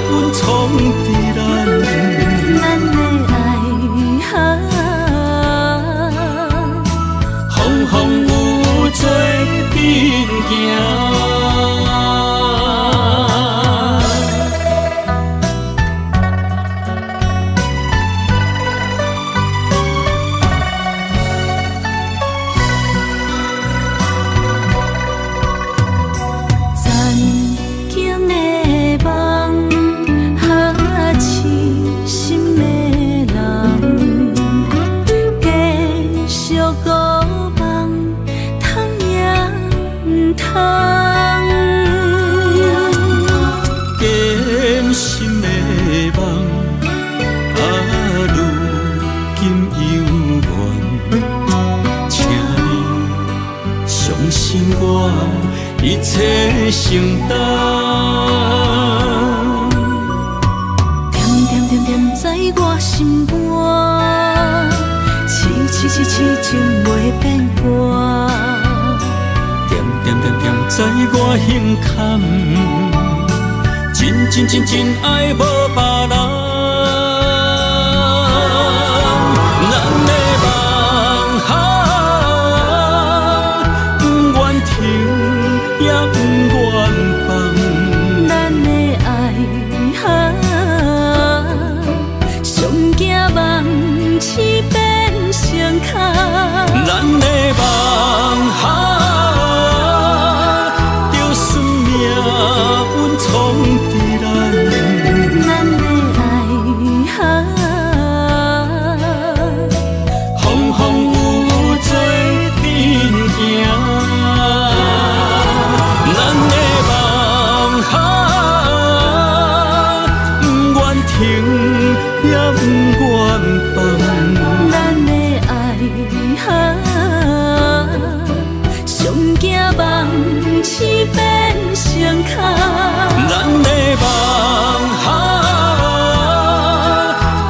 运冲伫咱，咱的爱风风雨做阵行。一切承担，点点点点在我心肝，痴痴痴痴情袂变卦，点点点点知我胸坎，真爱无别人。咱的梦不愿停，也不愿放。咱的爱上惊梦痴变成空。咱的梦就算命运闯伫咱，咱的爱风风雨雨做阵行。咱的梦不愿停，也不愿放。咱的爱上惊梦痴变成空。咱的梦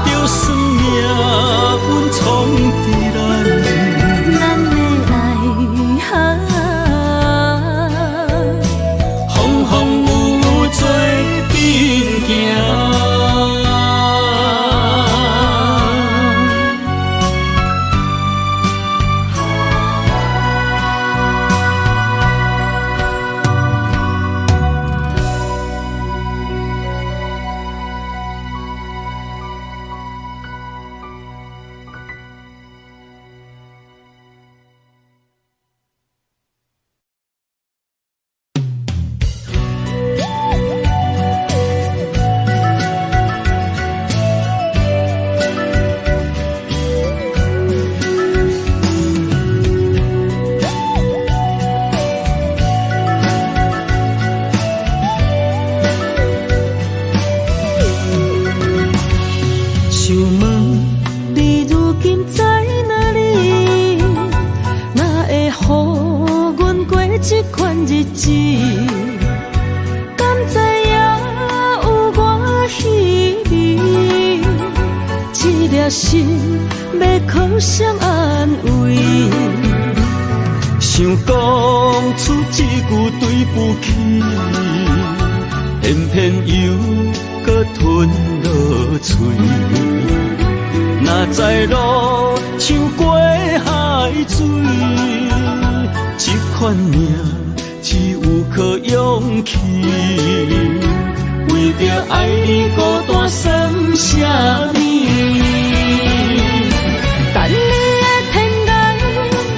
就算命运闯伫咱，咱的爱风风雨雨做阵行。想问你如今在哪里？哪会予阮过这款日子？敢知影有我稀微？这粒心要靠谁安慰？想讲出一句对不起，偏偏又搁吞落嘴。若知路像过海水，这款命只有靠勇气。为着爱你孤单算什么？等你的天涯，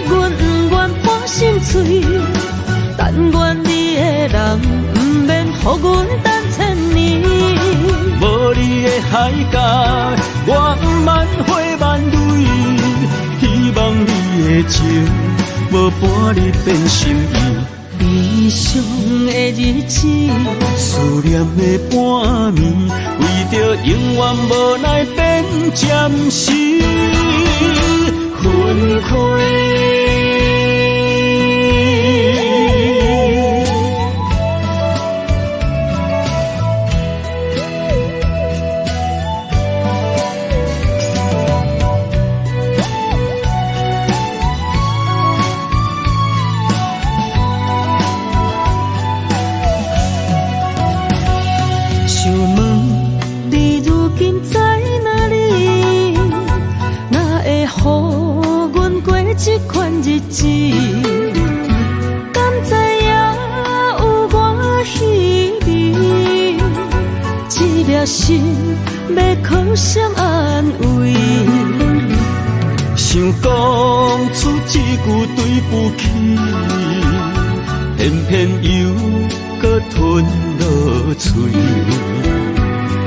阮不愿破心碎。但愿你的人不免予阮等千年。无你的海角，我万回万泪。希望你的情，无伴你变心意。悲伤的日子，思念的半暝，为着永远无奈变暂时分开。想问你如今在哪里？哪会予阮过这款日子？敢知影有我稀微？这粒心要靠谁安慰？想讲出一句对不起，偏偏又搁吞落嘴。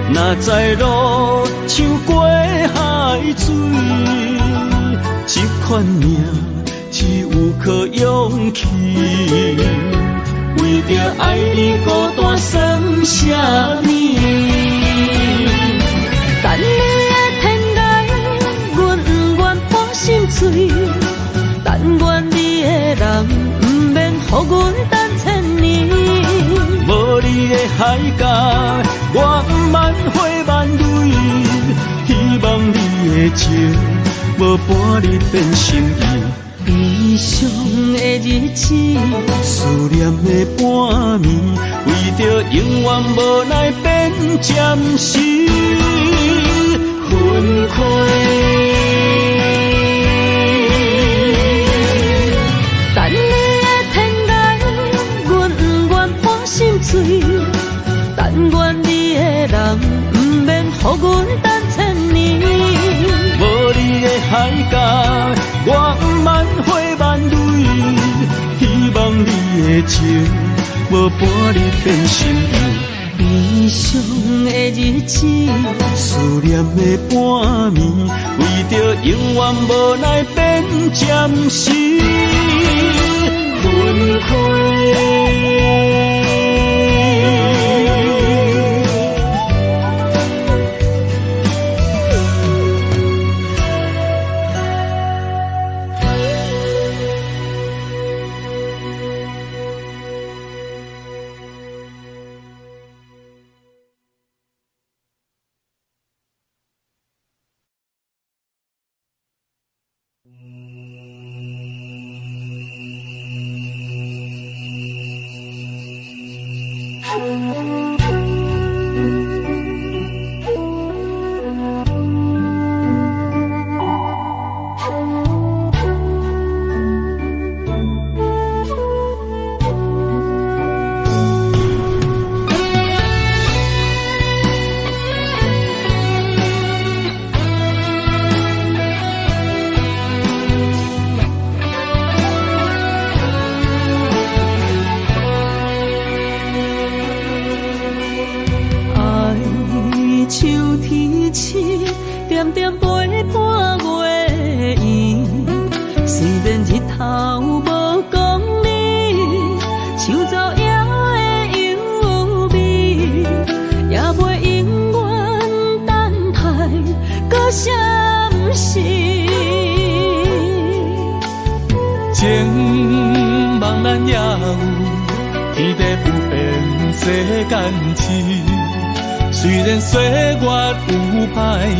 若知路像过海水，这款命只有靠勇气。为着爱你孤单算什么？等你的天涯，阮不愿破心碎。但愿你的人不免予阮等千年。无你的海角，我万回万泪。希望你的情，无伴你变心意。悲伤的日子，思念的半暝，为着永远无奈变暂时分开。等你的天涯，阮不愿破心碎。但愿你的人，不免予阮等千年。无你的海角，我不万花万蕊。希望你的情，无伴你变心意。悲伤的日子，思念的半暝，为着永远无奈变暂时分开。点点陪伴月圆，虽然日头无讲你，像走夜的幽味，也袂永远等待搁闪逝。情茫然也有，天地不变，世间痴。虽然岁月有歹意，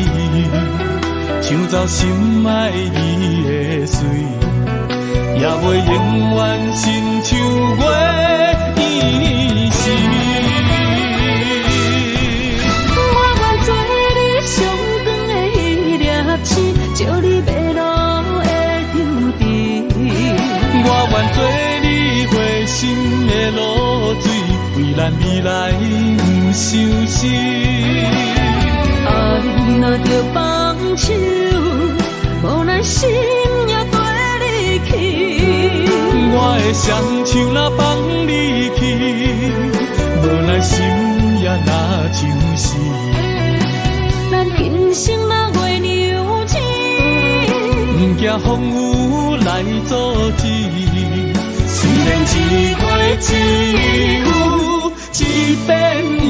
抢走心爱你的水，也袂永远亲像月依时。我愿做你上长的迄粒星，照你迷路的丢滴。我愿做你回心的露水，为咱未来不伤心。爱若着放手，无奈心也跟你去。我的双手若放你去，无奈心也若像死。咱今生若月牛星，不惊风雨来阻止。虽然一月只有一遍年。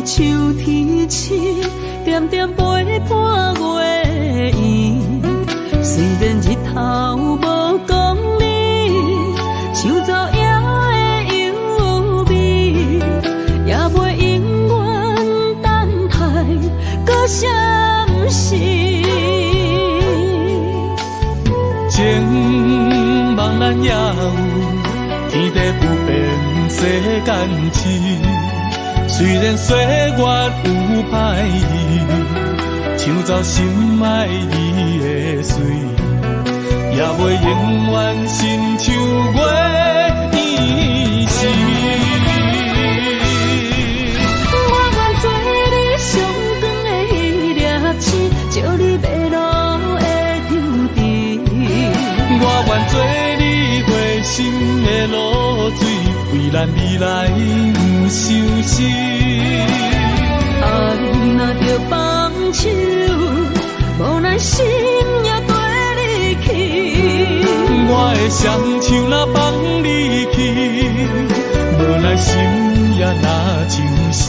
秋天起，点点陪伴月圆。虽然日头无讲你，像走夜的幽味，也袂永远等待搁闪逝。情茫然也有，天地不变，世间痴。虽然岁月有歹意，抢走心爱你的水，也袂永远亲像月依时。我愿做你上长的迄粒星，照你迷路的丢滴。我愿做你回心的露水，为咱未来不伤心。爱若着放手。咱心也跟你去。我的双手若放你去，无奈心也若像是。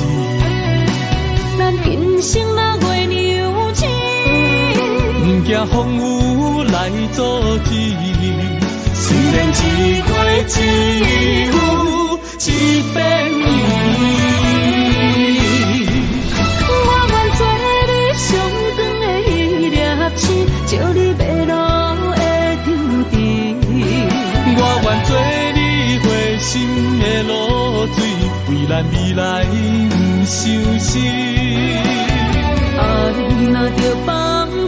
咱今生若月娘亲，不惊风雨来阻止。虽然一过一有一变伊。我愿做你上长的迄粒星，照你迷路的抽屉。我愿做你回心的露水，为咱未来不伤心。爱若着放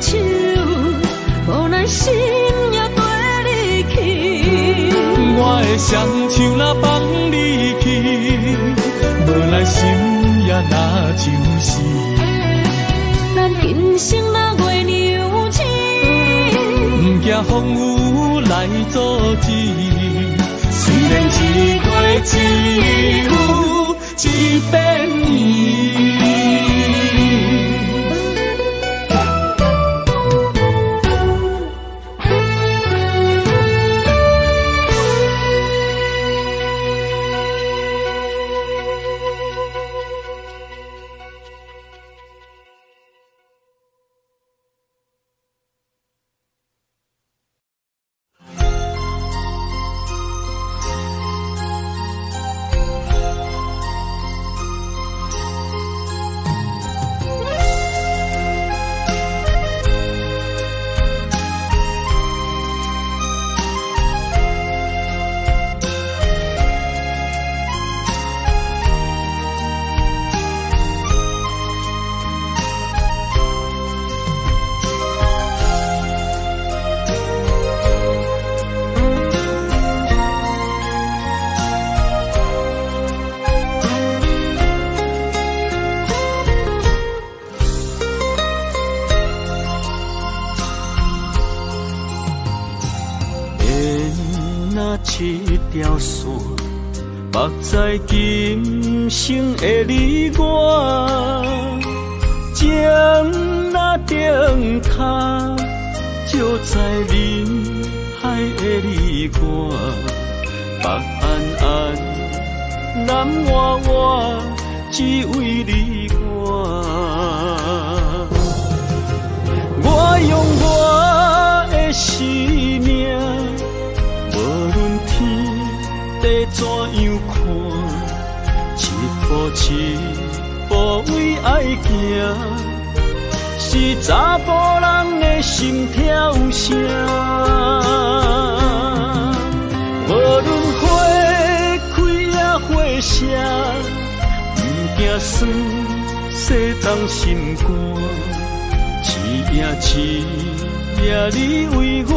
手，予咱心也跟你去。我的双手若放你去，无奈心也若像是。咱今生若月娘亲，不惊风雨来阻止。虽然一过一有一变伊。一条线，目在今生的你我，情若灯塔，照在人海的你我，北暗暗，南弯弯，只为你我。我用我的生命。地怎样看？一步一步为爱行，是查甫人的心跳声。无论花开也花谢，不惊酸洗动心肝。一夜你为我。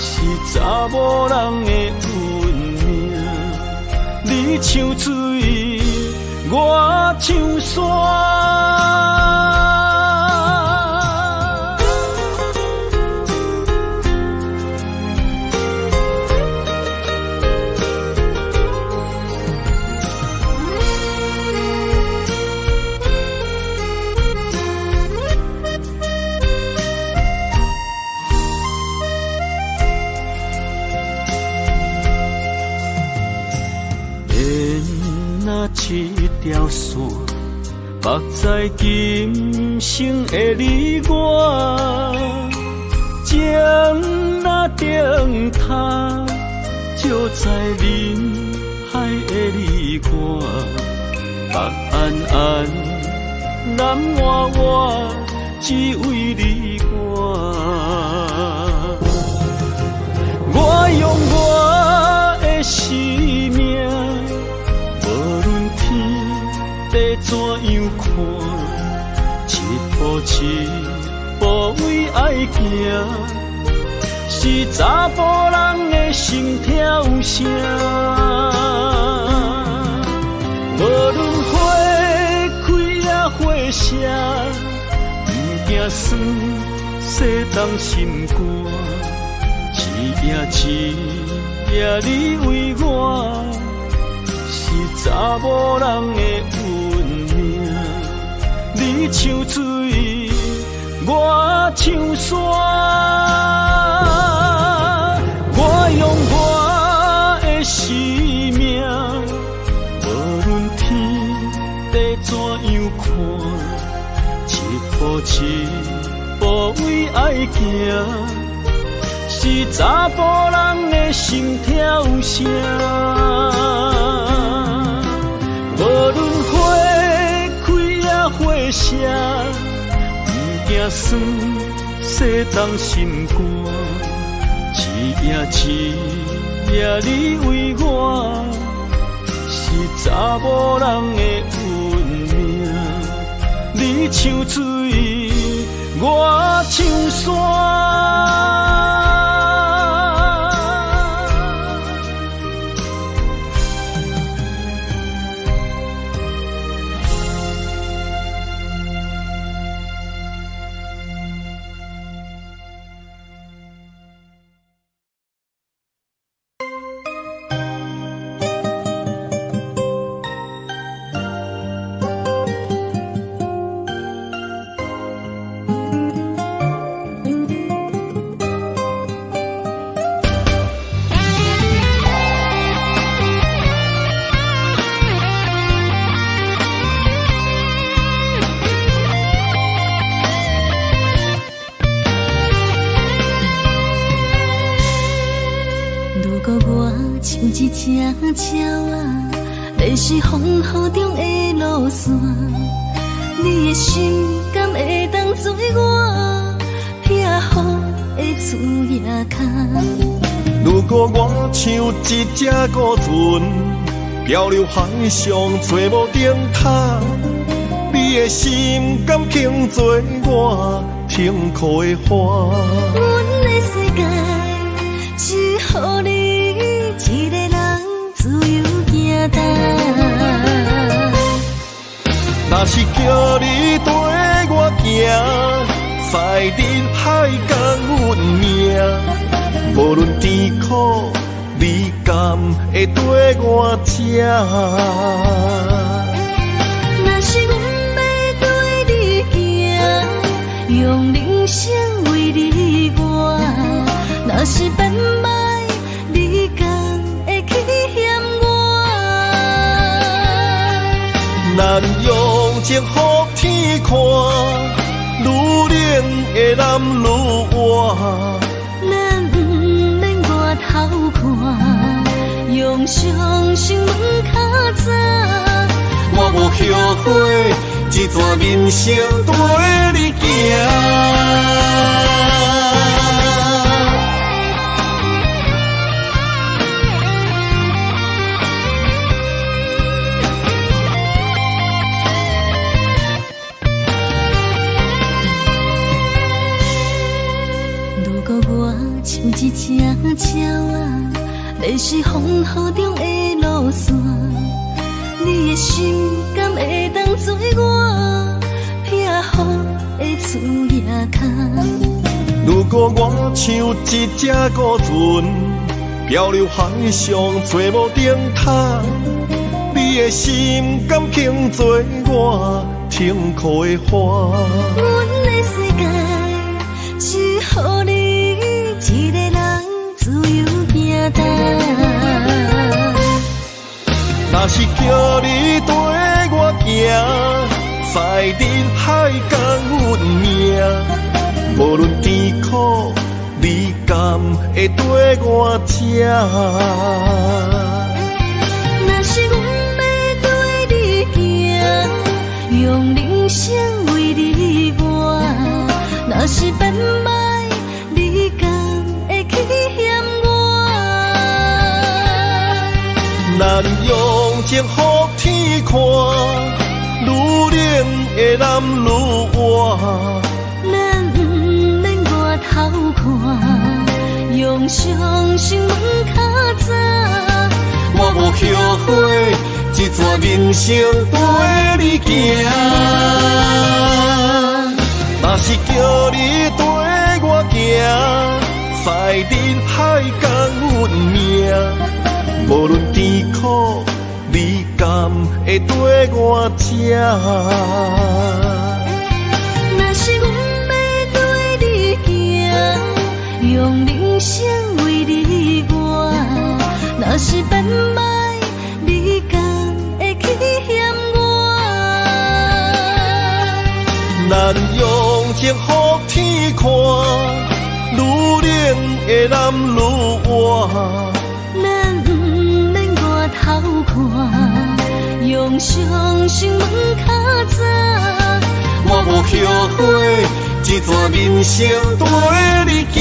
是查某人的运命，你像水，我像山。一条线，目在今生的你我，情若灯塔，照在人海的你我，北暗暗，南弯弯，只为你我。我用我的生命。地怎样看？一步一步为爱行，是查甫人的心跳声。无论花开也花谢，不惊酸洗动心肝。一夜你为我。查某人的运命，你像水，我唱山，我用我的生命，无论天地怎样看，一步一步为爱行，是查甫人的心跳声。无论花开也花谢，不惊酸洗脏心肝，一夜一夜你为我，是查某人的运命。你唱水，我唱山。一只鸟啊，迷失风雨中的路线，你的心敢会当做我避雨的厝野脚？如果我像一只孤船，漂流海上找无顶塔，你的心敢肯做我停靠的花？阮的世界只予你一个人自由行踏。若是叫你跟我行，在人海共运命，无论甜苦，你敢会跟我吃？若是阮要对你行，用人生为你活，若是变歹，你敢会去嫌我？咱用情予天看，愈冷的男愈活。咱不免外头看，用双生问较早。我无后悔，一段人生跟你行。像一只鸟啊，迷失风雨中的路线，你的心敢会当做我避雨的厝野脚？如果我像一只孤船，漂流海上找无顶塔，你的心敢肯做我停靠的花？阮的世界只予你一个人自由行踏。若是叫你跟我行，在人海共运命，无论甜苦，你敢会跟我吃？若是阮要对你行，用人生为你活，若是变歹，你敢会去嫌我？咱用情予天看，愈冷的男愈活。咱不免外头看，用双生问较早。我无后悔，一段人生跟你行。若是叫你跟我行，在人海共运命，无论甜苦，你敢会跟我吃？若是阮要用人生为你活，若是变歹，你敢会去嫌我？咱用情予天看，愈冷的男愈活。咱不免外头看，用双心门较早。我无后悔，一段人生跟你行。